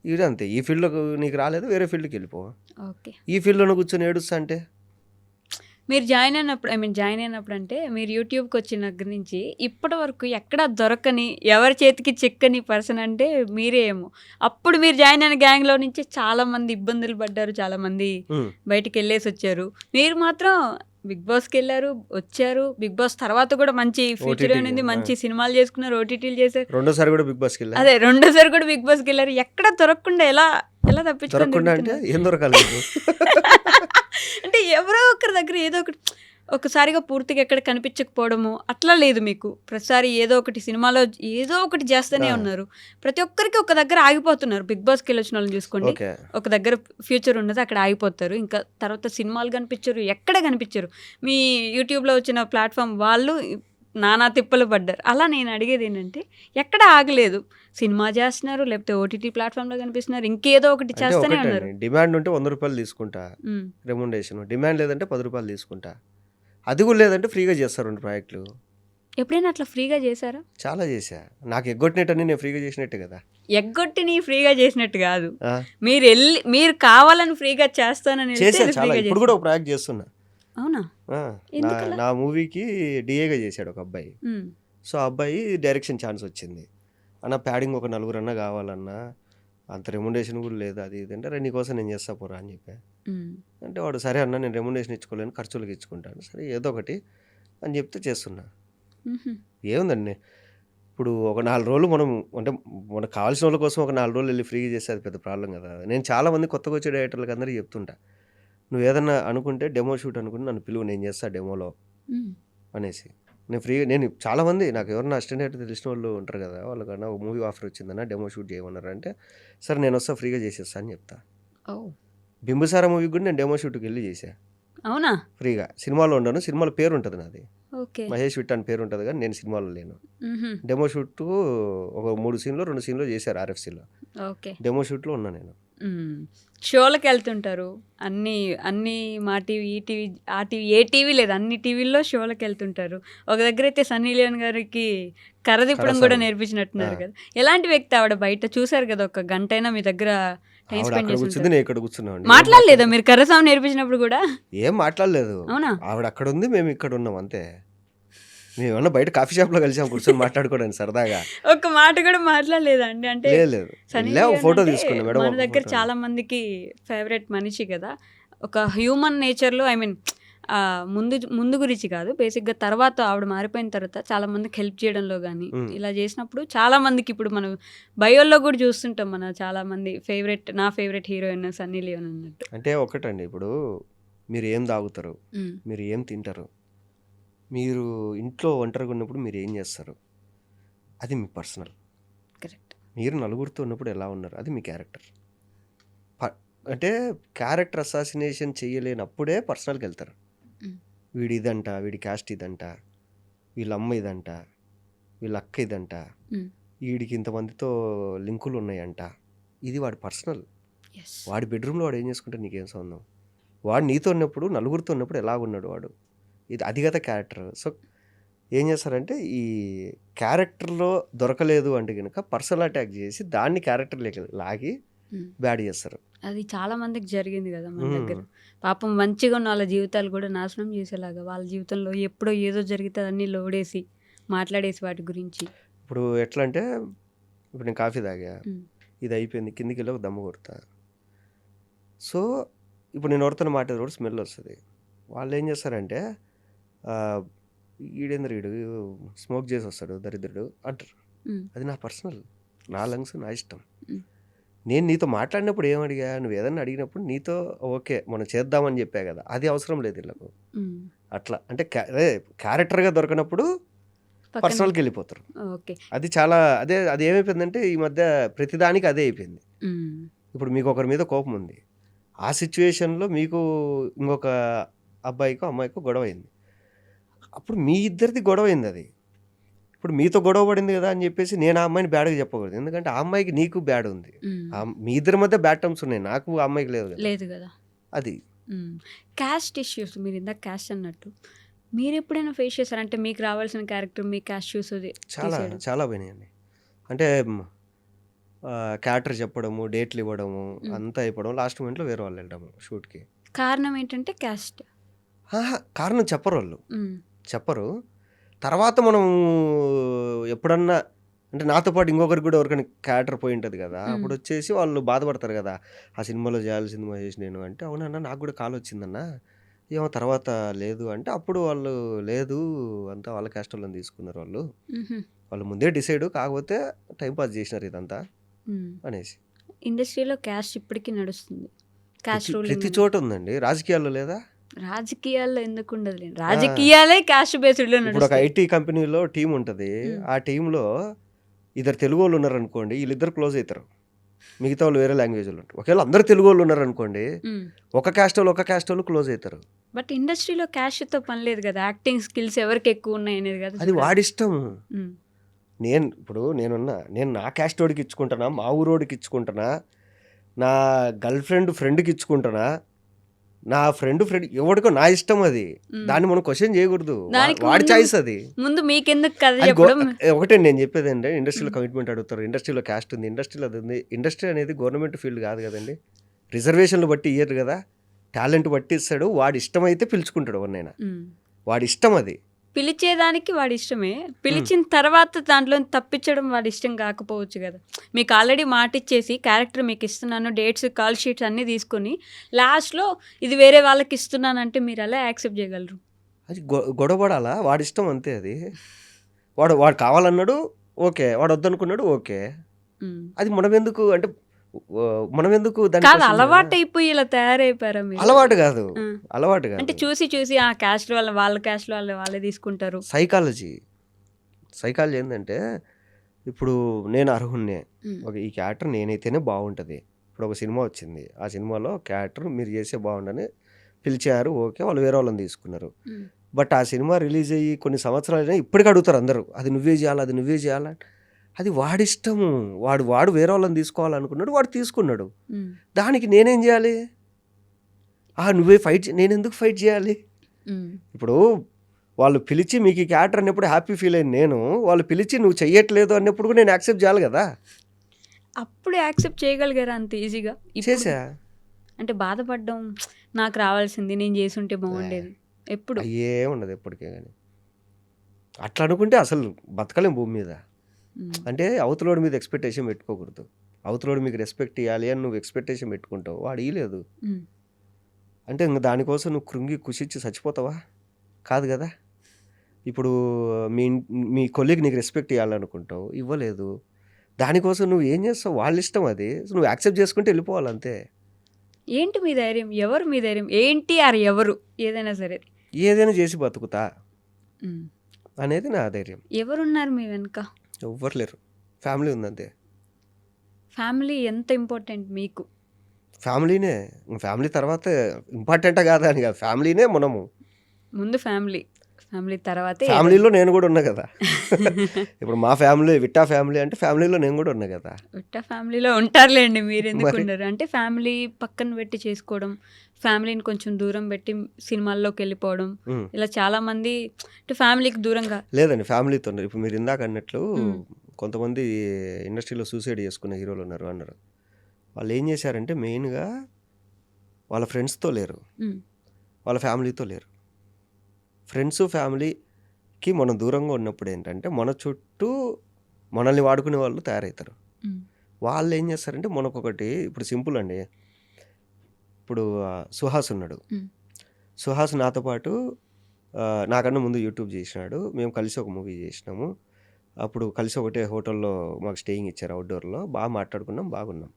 ఇది అంతే. ఈ ఫీల్డ్లో నీకు రాలేదు, వేరే ఫీల్డ్కి వెళ్ళిపో. ఓకే. ఈ ఫీల్డ్లో కూర్చొని ఏడుస్తా అంటే మీరు జాయిన్ అయినప్పుడు అంటే మీరు యూట్యూబ్కి వచ్చిన దగ్గర నుంచి ఇప్పటి వరకు ఎక్కడా దొరకని, ఎవరి చేతికి చిక్కని పర్సన్ అంటే మీరే ఏమో. అప్పుడు మీరు జాయిన్ అయిన గ్యాంగ్లో నుంచి చాలామంది ఇబ్బందులు పడ్డారు, చాలామంది బయటికి వెళ్ళేసి వచ్చారు. మీరు మాత్రం బిగ్ బాస్కి వెళ్ళారు, వచ్చారు. బిగ్ బాస్ తర్వాత కూడా మంచి ఫ్యూచర్ అనేది, మంచి సినిమాలు చేసుకున్నారు, ఓటీటీలు చేశారు. రెండోసారి కూడా బిగ్ బాస్కి వెళ్ళారు. అదే రెండోసారి కూడా బిగ్ బాస్కి వెళ్ళారు. ఎక్కడ దొరకకుండా ఎలా తప్పించుకోకుండా అంటే ఏం దొరకాలి అంటే ఎవరో ఒకరి దగ్గర ఏదో ఒకటి ఒకసారిగా పూర్తిగా ఎక్కడ కనిపించకపోవడము అట్లా లేదు మీకు. ప్రతిసారి ఏదో ఒకటి సినిమాలో ఏదో ఒకటి చేస్తూనే ఉన్నారు. ప్రతి ఒక్కరికి ఒక దగ్గర ఆగిపోతున్నారు. బిగ్ బాస్కి వెళ్ళి వచ్చిన వాళ్ళని చూసుకోండి, ఒక దగ్గర ఫ్యూచర్ ఉన్నది, అక్కడ ఆగిపోతారు. ఇంకా తర్వాత సినిమాలు కనిపించరు, ఎక్కడ కనిపించరు. మీ యూట్యూబ్లో వచ్చిన ప్లాట్ఫామ్ వాళ్ళు నానా తిప్పలు పడ్డారు. అలా నేను అడిగేది ఏంటంటే ఎక్కడ ఆగలేదు. సినిమా చేస్తున్నారు, లేకపోతే ఓటీటీ ప్లాట్ఫామ్లో కనిపిస్తున్నారు, ఇంకేదో ఒకటి అంటే చేస్తూనే ఒకటండి, ఉన్నారు. డిమాండ్ ఉంటే 100 రూపాయలు తీసుకుంటా ఉమ్. రెమ్యునరేషన్, డిమాండ్ లేదంటే 10 రూపాయలు తీసుకుంటా. అది కూడా లేదంటే ఫ్రీగా చేస్తారు 2 ప్రాజెక్టులు. ఎప్పుడైనా అట్లా ఫ్రీగా చేశారా? చాలా చేశా. నాకు ఎగ్గొట్టినట్టని నేను ఫ్రీగా చేసినట్టే కదా. ఎగ్గొట్టి నీ ఫ్రీగా చేసినట్టు కాదు, ఆ, మీరు కావాలని ఫ్రీగా చేస్తానని వెళ్తే చేశా అది చాలా. ఫ్రీగా ఇప్పుడు కూడా ఒక ప్రాజెక్ట్ చేస్తున్నా. అవునా? ఆ, ఎందుకలా? నా మూవీకి డిఏగా చేశాడు ఒక అబ్బాయి. ఉమ్. సో ఆ అబ్బాయి డైరెక్షన్ ఛాన్స్ వచ్చింది. అన్న ప్యాడింగ్ ఒక 4 అన్నా కావాలన్నా, అంత రెమ్యునరేషన్ కూడా లేదు అది ఇది అంటే, రే నీకోసం నేను చేస్తా పోరా అని చెప్పా. ఉమ్. అంటే వాడు సరే అన్న నేను రెమ్యునరేషన్ ఇచ్చుకోలేను, ఖర్చులకు ఇచ్చుకుంటాను, సరే ఏదో ఒకటి అని చెప్తే చేస్తున్నా. ఉహు. ఏముందండి, ఇప్పుడు ఒక 4 రోజులు మనం అంటే మనకు కావాల్సిన వాళ్ళ కోసం ఒక 4 రోజులు వెళ్ళి ఫ్రీగా చేస్తే అది పెద్ద ప్రాబ్లం కదా. నేను చాలామంది కొత్తగా వచ్చే డైరెక్టర్లకు అందరికీ చెప్తుంటా, నువ్వు ఏదన్నా అనుకుంటే డెమో షూట్ అనుకుంటే నన్ను పిలువు, నేను చేస్తా డెమోలో ఉమ్. అనేసి. నేను ఫ్రీగా, నేను చాలామంది నాకు ఎవరన్నా అసిస్టెంట్ డైరెక్టర్ తెలిసిన వాళ్ళు ఉంటారు కదా, వాళ్ళకన్నా ఒక మూవీ ఆఫర్ వచ్చిందన్న డెమో షూట్ చేయమన్నారు అంటే, సరే నేను వస్తా ఫ్రీగా చేసేస్తా అని చెప్తా. ఓ, బింబిసార మూవీకి కూడా నేను డెమో షూట్కి వెళ్ళి చేశా అవునా? ఫ్రీగా. సినిమాలో ఉండను, సినిమాలో పేరు ఉంటుంది నాది, ఓకే. మహేష్ విట్ అని పేరు ఉంటుంది, కానీ నేను సినిమాలో లేను. ఉహు.2 డెమో షూట్ ఒక 3 సీన్లో 2 సీన్లో చేశారు ఆర్ఎఫ్సీలో. ఓకే. డెమో షూట్లో ఉన్నా నేను. షోలకు వెళ్తుంటారు, అన్ని అన్ని మా టీవీ, ఈ టీవీ, ఆ టీవీ, ఏ టీవీ లేదు, అన్ని టీవీల్లో షోలకు వెళ్తుంటారు. ఒక దగ్గర అయితే సన్నీ లియోన్ గారికి కర్ర తిప్పడం కూడా నేర్పించినట్టున్నారు కదా. ఎలాంటి వ్యక్తి ఆవిడ? బయట చూసారు కదా, ఒక గంట అయినా మీ దగ్గర టైం ఆవిడ స్పెండ్ అక్కడ చేసి కూర్చుంది, నేను ఇక్కడ కూర్చున్నాం. మాట్లాడలేదా మీరు కర్రసాము నేర్పించినప్పుడు కూడా? ఏం మాట్లాడలేదు. అవునా? ఆవిడ అక్కడ ఉంది, మేము ఇక్కడ ఉన్నాం అంతే. మేము ఏమన్నా బయట కాఫీ షాప్లో కలిసాం కూర్చొని మాట్లాడుకోవడానికి సరదాగా. ఒక్క మాట కూడా మాట్లాడలేదా అండి? అంటే లేదు, సన్నీ ఒక లియోన్ ఫోటో అంటే తీసుకున్నా మేడం. మన దగ్గర చాలా మందికి ఫేవరెట్ మనిషి కదా. ఒక హ్యూమన్ నేచర్లో, ఐ మీన్ ముందు ముందు గురించి కాదు, బేసిక్గా తర్వాత ఆవిడ మారిపోయిన తర్వాత చాలా మందికి హెల్ప్ చేయడంలో కానీ ఇలా చేసినప్పుడు చాలా మందికి, ఇప్పుడు మనం బయోల్లో కూడా చూస్తుంటాం, మన చాలా మంది నా ఫేవరెట్ హీరోయిన్ సన్నీ లియోన్ అన్నట్టు. అంటే ఒకటండి, ఇప్పుడు మీరు ఏం తాగుతారు, మీరు ఏం తింటారు, మీరు ఇంట్లో ఒంటరిగా ఉన్నప్పుడు మీరు ఏం చేస్తారు, అది మీ పర్సనల్. కరెక్ట్. మీరు నలుగురితో ఉన్నప్పుడు ఎలా ఉన్నారు, అది మీ క్యారెక్టర్. అంటే క్యారెక్టర్ అసాసినేషన్ చేయలేనప్పుడే పర్సనల్కి వెళ్తారు. వీడి ఇదంట, వీడి క్యాస్ట్ ఇదంట, వీళ్ళ అమ్మ ఇదంట, వీళ్ళ అక్క ఇదంట, వీడికి ఇంతమందితో లింకులు ఉన్నాయంట, ఇది వాడి పర్సనల్. వాడి బెడ్రూమ్లో వాడు ఏం చేసుకుంటే నీకేం సంబంధం. వాడు నీతో ఉన్నప్పుడు, నలుగురితో ఉన్నప్పుడు ఎలా ఉన్నాడు వాడు, ఇది అది కదా క్యారెక్టర్. సో ఏం చేస్తారంటే, ఈ క్యారెక్టర్లో దొరకలేదు అంటే కనుక పర్సనల్ అటాక్ చేసి దాన్ని క్యారెక్టర్ లాగి బ్యాడ్ చేస్తారు. అది చాలా మందికి జరిగింది కదా మన దగ్గర. పాపం మంచిగా ఉన్న వాళ్ళ జీవితాలు కూడా నాశనం చేసేలాగా, వాళ్ళ జీవితంలో ఎప్పుడో ఏదో జరిగితే అన్నీ లోడేసి మాట్లాడేసి వాటి గురించి. ఇప్పుడు ఎట్లా అంటే, ఇప్పుడు నేను కాఫీ తాగా, ఇది అయిపోయింది, కిందికి వెళ్ళి ఒక దమ్ము కొడతా. సో ఇప్పుడు నేను ఎవరితో మాట్లాడే కూడా స్మెల్ వస్తుంది. వాళ్ళు ఏం చేస్తారంటే, ఈడేంద్ర వీడు స్మోక్ చేసి వస్తాడు దరిద్రుడు అంటారు. అది నా పర్సనల్, నా లంగ్స్, నా ఇష్టం. నేను నీతో మాట్లాడినప్పుడు ఏమడిగా, నువ్వు ఏదన్నా అడిగినప్పుడు నీతో ఓకే మనం చేద్దామని చెప్పా కదా, అది అవసరం లేదు వీళ్ళకు. అట్లా అంటే క్యారెక్టర్గా దొరకనప్పుడు పర్సనల్కి వెళ్ళిపోతారు. అది చాలా అది ఏమైపోయిందంటే ఈ మధ్య ప్రతిదానికి అదే అయిపోయింది. ఇప్పుడు మీకు ఒకరి మీద కోపం ఉంది, ఆ సిచ్యువేషన్లో మీకు ఇంకొక అబ్బాయికో అమ్మాయికో గొడవ అయింది, అప్పుడు మీ ఇద్దరిది గొడవ అయింది. అది ఇప్పుడు మీతో గొడవ పడింది కదా అని చెప్పేసి నేను ఆ అమ్మాయిని బ్యాడ్గా చెప్పకూడదు, ఎందుకంటే ఆ అమ్మాయికి నీకు బ్యాడ్ ఉంది, మీ ఇద్దరి మధ్య బ్యాడ్ టర్మ్స్ ఉన్నాయి, నాకు ఆ అమ్మాయికి లేదు కదా. అది క్యాస్ట్ ఇష్యూస్, మీరు ఇందాక క్యాస్ట్ అన్నట్టు మీరు ఎప్పుడైనా ఫేస్ చేశారంటే, మీకు రావాల్సిన క్యారెక్టర్ మీ క్యాస్ట్ చూస్ చాలా పోయినాయండి. అంటే క్యారెక్టర్ చెప్పడము, డేట్లు ఇవ్వడము, అంతా అయిపోవడం, లాస్ట్ మూమెంట్లో వేరే వాళ్ళు వెళ్ళడము షూట్కి. కారణం ఏంటంటే క్యాస్ట్. కారణం చెప్పరు. తర్వాత మనం ఎప్పుడన్నా అంటే నాతో పాటు ఇంకొకరికి కూడా ఎవరికైనా క్యారెక్టర్ పోయి ఉంటుంది కదా, అప్పుడు వచ్చేసి వాళ్ళు బాధపడతారు కదా, ఆ సినిమాలో చేయాల్సింది మహేష్ నేను అంటే, అవునన్నా నాకు కూడా కాల్ వచ్చిందన్నా, ఏమో తర్వాత లేదు అంటే, అప్పుడు వాళ్ళు లేదు అంతా వాళ్ళ క్యాస్ట్ వాళ్ళని తీసుకున్నారు, వాళ్ళు ముందే డిసైడ్, కాకపోతే టైంపాస్ చేసినారు ఇదంతా అనేసి. ఇండస్ట్రీలో క్యాస్ట్ ఇప్పటికీ నడుస్తుంది, క్యాస్ట్ రూల్ ప్రతి చోట ఉందండి. రాజకీయాల్లో లేదా? రాజకీయాల్లో ఎందుకు ఉండదు, రాజకీయాలే క్యాస్ట్ బేస్డ్ లో. ఇప్పుడు ఒక ఐటీ కంపెనీలో టీం ఉంటుంది, ఆ టీంలో ఇద్దరు తెలుగు వాళ్ళు ఉన్నారనుకోండి, వీళ్ళిద్దరు క్లోజ్ అవుతారు, మిగతా వాళ్ళు వేరే లాంగ్వేజ్ వాళ్ళు ఉంటారు. ఒకవేళ అందరు తెలుగు వాళ్ళు ఉన్నారనుకోండి, ఒక క్యాస్ట్ వాళ్ళు క్లోజ్ అవుతారు. బట్ ఇండస్ట్రీలో క్యాష్తో పని లేదు కదా, యాక్టింగ్ స్కిల్స్ ఎవరికి ఎక్కువ ఉన్నాయి అనేది కదా అది చూడాలి. వాడిష్టం. ఉమ్, నేను నా క్యాస్ట్ వాడికి ఇచ్చుకుంటానా, మా ఊరోడికి ఇచ్చుకుంటానా, నా గర్ల్ ఫ్రెండ్కి ఇచ్చుకుంటానా, నా ఫ్రెండ్ ఎవడికో నా ఇష్టం అది. ఉమ్. దాన్ని మనం క్వశ్చన్ చేయకూడదు. దానికి వాడి ముందు- చాయిస్ అది. ముందు మీకెందుకు కథ అది గో- చెప్పడం? ఒకటే నేను చెప్పేది అంటే, ఇండస్ట్రీలో కమిట్మెంట్ అడుగుతారు, ఇండస్ట్రీలో క్యాస్ట్ ఉంది, ఇండస్ట్రీలో అది ఉంది. ఇండస్ట్రీ అనేది గవర్నమెంట్ ఫీల్డ్ కాదు కదండి. రిజర్వేషన్లు బట్టి ఇయ్యరు కదా, టాలెంట్ బట్టి ఇస్తాడు. వాడి ఇష్టం అయితే పిలుచుకుంటాడు ఎవరినైనా, ఉమ్. వాడి ఇష్టం అది. పిలిచేదానికి వాడి ఇష్టమే, పిలిచిన తర్వాత దాంట్లో తప్పించడం వాడి ఇష్టం కాకపోవచ్చు కదా. మీకు ఆల్రెడీ మాట ఇచ్చేసి క్యారెక్టర్ మీకు ఇస్తున్నాను, డేట్స్, కాల్ షీట్స్ అన్నీ తీసుకొని లాస్ట్లో ఇది వేరే వాళ్ళకి ఇస్తున్నానంటే మీరు ఎలా యాక్సెప్ట్ చేయగలరు? అది గొడవపడాలా, వాడి ఇష్టం అంతే అది. వాడు కావాలన్నాడు ఓకే, వాడు వద్దనుకున్నాడు ఓకే. ఉమ్. అది మనం ఎందుకు దాన్ని కాదు, question అలవాటు చేయాలి? అయిపోయి ఇలా తయారైపోయారా మీరు? అలవాటు కాదు, ఆ. అలవాటు అంటే కాదు. చూసి ఆ క్యాస్ట్ వాళ్ళ క్యాస్ట్ వాళ్ళే తీసుకుంటారు. సైకాలజీ ఏంటంటే, ఇప్పుడు నేను అర్హున్నే, ఈ క్యారెక్టర్ నేనైతేనే బాగుంటుంది. ఇప్పుడు ఒక సినిమా వచ్చింది, ఆ సినిమాలో క్యారెక్టర్ మీరు చేసే బాగుండని పిలిచారు, ఓకే, వాళ్ళు వేరే వాళ్ళని తీసుకున్నారు. బట్ ఆ సినిమా రిలీజ్ అయ్యి కొన్ని సంవత్సరాలైనా ఇప్పటికీ అడుగుతారు అందరూ, అది నువ్వే చేయాలా. అది వాడిష్టము. వాడు వేరే వాళ్ళని తీసుకోవాలనుకున్నాడు, వాడు తీసుకున్నాడు. దానికి నేనేం చేయాలి? నువ్వే నేను ఎందుకు ఫైట్ చేయాలి? ఇప్పుడు వాళ్ళు పిలిచి మీకు ఈ క్యారెక్టర్ అన్నప్పుడు హ్యాపీ ఫీల్ అయింది నేను, వాళ్ళు పిలిచి నువ్వు చెయ్యట్లేదు అన్నప్పుడు కూడా నేను యాక్సెప్ట్ చేయాలి కదా. అప్పుడు యాక్సెప్ట్ చేయగలిగారా అంత ఈజీగా? చేసా. అంటే బాధపడ్డం, నాకు రావాల్సింది నేను చేసుంటే బాగుండేది ఎప్పుడు? అయ్యే ఉండదు ఎప్పటికే. కానీ అట్లా అనుకుంటే అసలు బతకలేం భూమి మీద. అంటే అవతలోడి మీద ఎక్స్పెక్టేషన్ పెట్టుకోకూడదు. అవతలోడు మీకు రెస్పెక్ట్ ఇవ్వాలి అని నువ్వు ఎక్స్పెక్టేషన్ పెట్టుకుంటావు, వాడు ఇవ్వలేదు అంటే ఇంక దానికోసం నువ్వు కృంగి కుషించి చచ్చిపోతావా? కాదు కదా. ఇప్పుడు మీ కొలీగ్ నీకు రెస్పెక్ట్ ఇవ్వాలనుకుంటావు, ఇవ్వలేదు, దానికోసం నువ్వు ఏం చేస్తావు? వాళ్ళ ఇష్టం అది, నువ్వు యాక్సెప్ట్ చేసుకుంటే వెళ్ళిపోవాలి అంతే. ఏంటి మీ ధైర్యం? ఎవరు మీ ధైర్యం? ఏంటి ఎవరు? ఏదైనా సరే ఏదైనా చేసి బతుకుతా అనేది నా ధైర్యం. ఎవరున్నారు మీ వెనుక? ఎవ్వరు లేరు, ఫ్యామిలీ ఉందంతే. ఫ్యామిలీ ఎంత ఇంపార్టెంట్ మీకు? ఫ్యామిలీనే, ఫ్యామిలీ తర్వాత ఇంపార్టెంటా కాదా అని కాదు, ఫ్యామిలీనే మనము ముందు ఫ్యామిలీ తర్వాతే ఫ్యామిలీలో నేను కూడా ఉన్నా కదా. ఇప్పుడు మా ఫ్యామిలీ విట్టా ఫ్యామిలీ అంటే ఫ్యామిలీలో నేను కూడా ఉన్నా కదా. విట్టా ఫ్యామిలీలో ఉంటారులేండి, మీరు ఎందుకు మరి. ఉన్నారు? అంటే ఫ్యామిలీ పక్కన పెట్టి చేసుకోవడం, ఫ్యామిలీని కొంచెం దూరం పెట్టి సినిమాల్లోకి వెళ్ళిపోవడం, ఇలా చాలా మంది అంటే ఫ్యామిలీకి దూరంగా. లేదండి, ఫ్యామిలీతో ఉన్నారు. ఇప్పుడు మీరు ఇందాక అన్నట్లు కొంతమంది ఇండస్ట్రీలో సూసైడ్ చేసుకునే హీరోలు అన్నారు. వాళ్ళు ఏం చేశారంటే మెయిన్గా వాళ్ళ ఫ్రెండ్స్తో లేరు, వాళ్ళ ఫ్యామిలీతో లేరు. ఫ్రెండ్స్ ఫ్యామిలీకి మనం దూరంగా ఉన్నప్పుడు ఏంటంటే మన చుట్టూ మనల్ని వాడుకునే వాళ్ళు తయారవుతారు. వాళ్ళు ఏం చేస్తారంటే మనకొకటి, ఇప్పుడు సింపుల్ అండి, ఇప్పుడు సుహాస్ ఉన్నాడు. సుహాస్ నాతో పాటు నాకన్నా ముందు యూట్యూబ్ చేసినాడు, మేము కలిసి ఒక మూవీ చేసినాము. అప్పుడు కలిసి ఒకటే హోటల్లో మాకు స్టేయింగ్ ఇచ్చారు, అవుట్డోర్లో, బాగా మాట్లాడుకున్నాం, బాగున్నాం.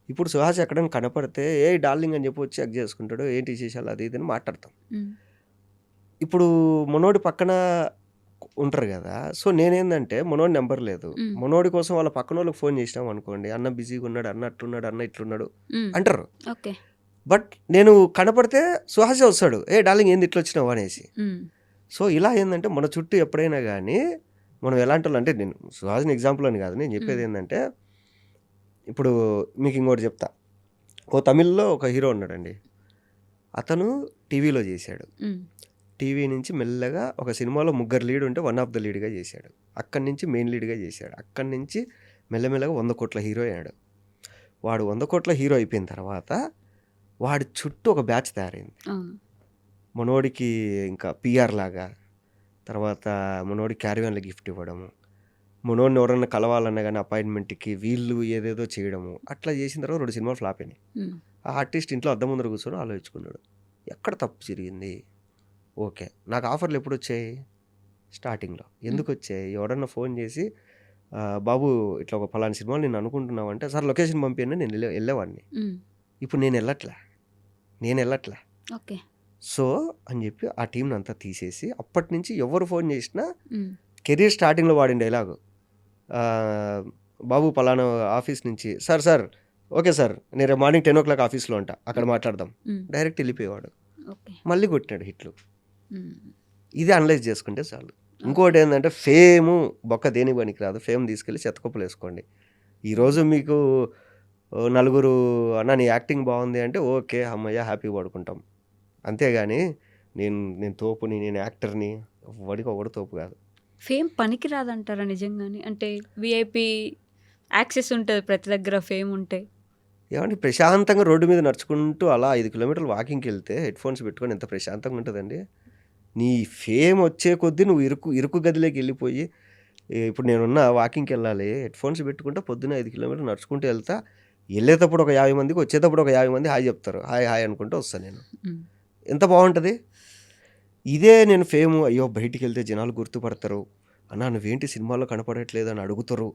ఇప్పుడు సుహాస్ ఎక్కడైనా కనపడితే ఏ డార్లింగ్ అని చెప్పి వచ్చి చెక్ చేసుకుంటాడు, ఏంటి విశేషాలు అది ఇది అని మాట్లాడతాం. ఇప్పుడు మనోడి పక్కన ఉంటారు కదా, సో నేనేందంటే మనోడి నెంబర్ లేదు, మనోడి కోసం వాళ్ళ పక్కన వాళ్ళకి ఫోన్ చేసినాం అనుకోండి, అన్న బిజీగా ఉన్నాడు, అన్న అట్లున్నాడు, అన్న ఇట్లున్నాడు అంటారు. ఓకే. బట్ నేను కనపడితే సుహాసే వస్తాడు, ఏ డార్లింగ్ ఏంది ఇట్లా వచ్చినావు అనేసి. సో ఇలా ఏంటంటే మన చుట్టూ ఎప్పుడైనా కానీ మనం ఎలాంటి వాళ్ళు అంటే, నేను సుహాస్ని ఎగ్జాంపుల్ అని కాదు, నేను చెప్పేది ఏంటంటే, ఇప్పుడు మీకు ఇంకోటి చెప్తా. తమిళ్లో ఒక హీరో ఉన్నాడండి, అతను టీవీలో చేశాడు, టీవీ నుంచి మెల్లగా ఒక సినిమాలో ముగ్గురు లీడ్ ఉంటే 1 ఆఫ్ ద లీడ్గా చేశాడు, అక్కడి నుంచి మెయిన్ లీడ్గా చేశాడు, అక్కడి నుంచి మెల్లమెల్లగా 100 కోట్ల హీరో అయ్యాడు. వాడు 100 కోట్ల హీరో అయిపోయిన తర్వాత వాడి చుట్టూ ఒక బ్యాచ్ తయారైంది. మనోడికి ఇంకా పిఆర్ లాగా, తర్వాత మనోడి క్యారీవాన్లో గిఫ్ట్ ఇవ్వడము, మనోడిని ఎవరన్నా కలవాలన్నా కానీ అపాయింట్మెంట్కి వీళ్ళు ఏదేదో చేయడము, అట్లా చేసిన తర్వాత 2 సినిమాలు ఫ్లాప్ అయినాయి. ఆ ఆర్టిస్ట్ ఇంట్లో అద్దం ముందర కూర్చొని ఆలోచించుకున్నాడు, ఎక్కడ తప్పు జరిగింది. ఓకే, నాకు ఆఫర్లు ఎప్పుడు వచ్చాయి? స్టార్టింగ్లో. ఎందుకు వచ్చాయి? ఎవరన్నా ఫోన్ చేసి బాబు ఇట్లా ఒక ఫలానా సినిమాలు నేను అనుకుంటున్నావు అంటే, సార్ లొకేషన్ పంపించండి, నేను వెళ్ళేవాడిని. ఇప్పుడు నేను వెళ్ళట్లా. ఓకే. సో అని చెప్పి ఆ టీంని అంతా తీసేసి, అప్పటి నుంచి ఎవరు ఫోన్ చేసినా కెరీర్ స్టార్టింగ్లో వాడిన డైలాగు, బాబు పలానా ఆఫీస్ నుంచి సార్ ఓకే సార్ నేను రేపు మార్నింగ్ 10 o'clock ఆఫీస్లో ఉంటా అక్కడ మాట్లాడదాం డైరెక్ట్ వెళ్ళిపోయేవాడు. ఓకే. మళ్ళీ కొట్టినాడు హిట్లు. ఇది అనలైజ్ చేసుకుంటే చాలు. ఇంకోటి ఏంటంటే ఫేము బొక్క దేనికి పనికిరాదు. ఫేమ్ తీసుకెళ్ళి చెత్తకుప్పలు వేసుకోండి. ఈరోజు మీకు నలుగురు అన్న నీ యాక్టింగ్ బాగుంది అంటే ఓకే అమ్మయ్య హ్యాపీ పడుకుంటాం. అంతేగాని నేను తోపుని, నేను యాక్టర్ని, వాడికి ఒకడు తోపు కాదు. ఫేమ్ పనికి రాదంటారా నిజంగానే? అంటే విఐపి యాక్సెస్ ఉంటుంది ప్రతి దగ్గర ఫేమ్ ఉంటే. ఏమంటే ప్రశాంతంగా రోడ్డు మీద నడుచుకుంటూ అలా 5 కిలోమీటర్లు వాకింగ్కి వెళ్తే హెడ్ ఫోన్స్ పెట్టుకొని ఎంత ప్రశాంతంగా ఉంటుందండి. నీ ఫేమ్ వచ్చే కొద్దీ నువ్వు ఇరుకు గదిలోకి వెళ్ళిపోయి ఇప్పుడు నేనున్న వాకింగ్కి వెళ్ళాలి హెడ్ ఫోన్స్ పెట్టుకుంటే పొద్దున్న 5 కిలోమీటర్లు నడుచుకుంటూ వెళ్తా. వెళ్ళేటప్పుడు ఒక 50 మందికి, వచ్చేటప్పుడు ఒక 50 మంది హాయ్ చెప్తారు. హాయ్ అనుకుంటూ వస్తాను నేను. ఎంత బాగుంటుంది. ఇదే నేను ఫేము అయ్యో బయటికి వెళ్తే జనాలు గుర్తుపడతారు, అన్నా నువ్వేంటి సినిమాలో కనపడట్లేదు అని అడుగుతారు.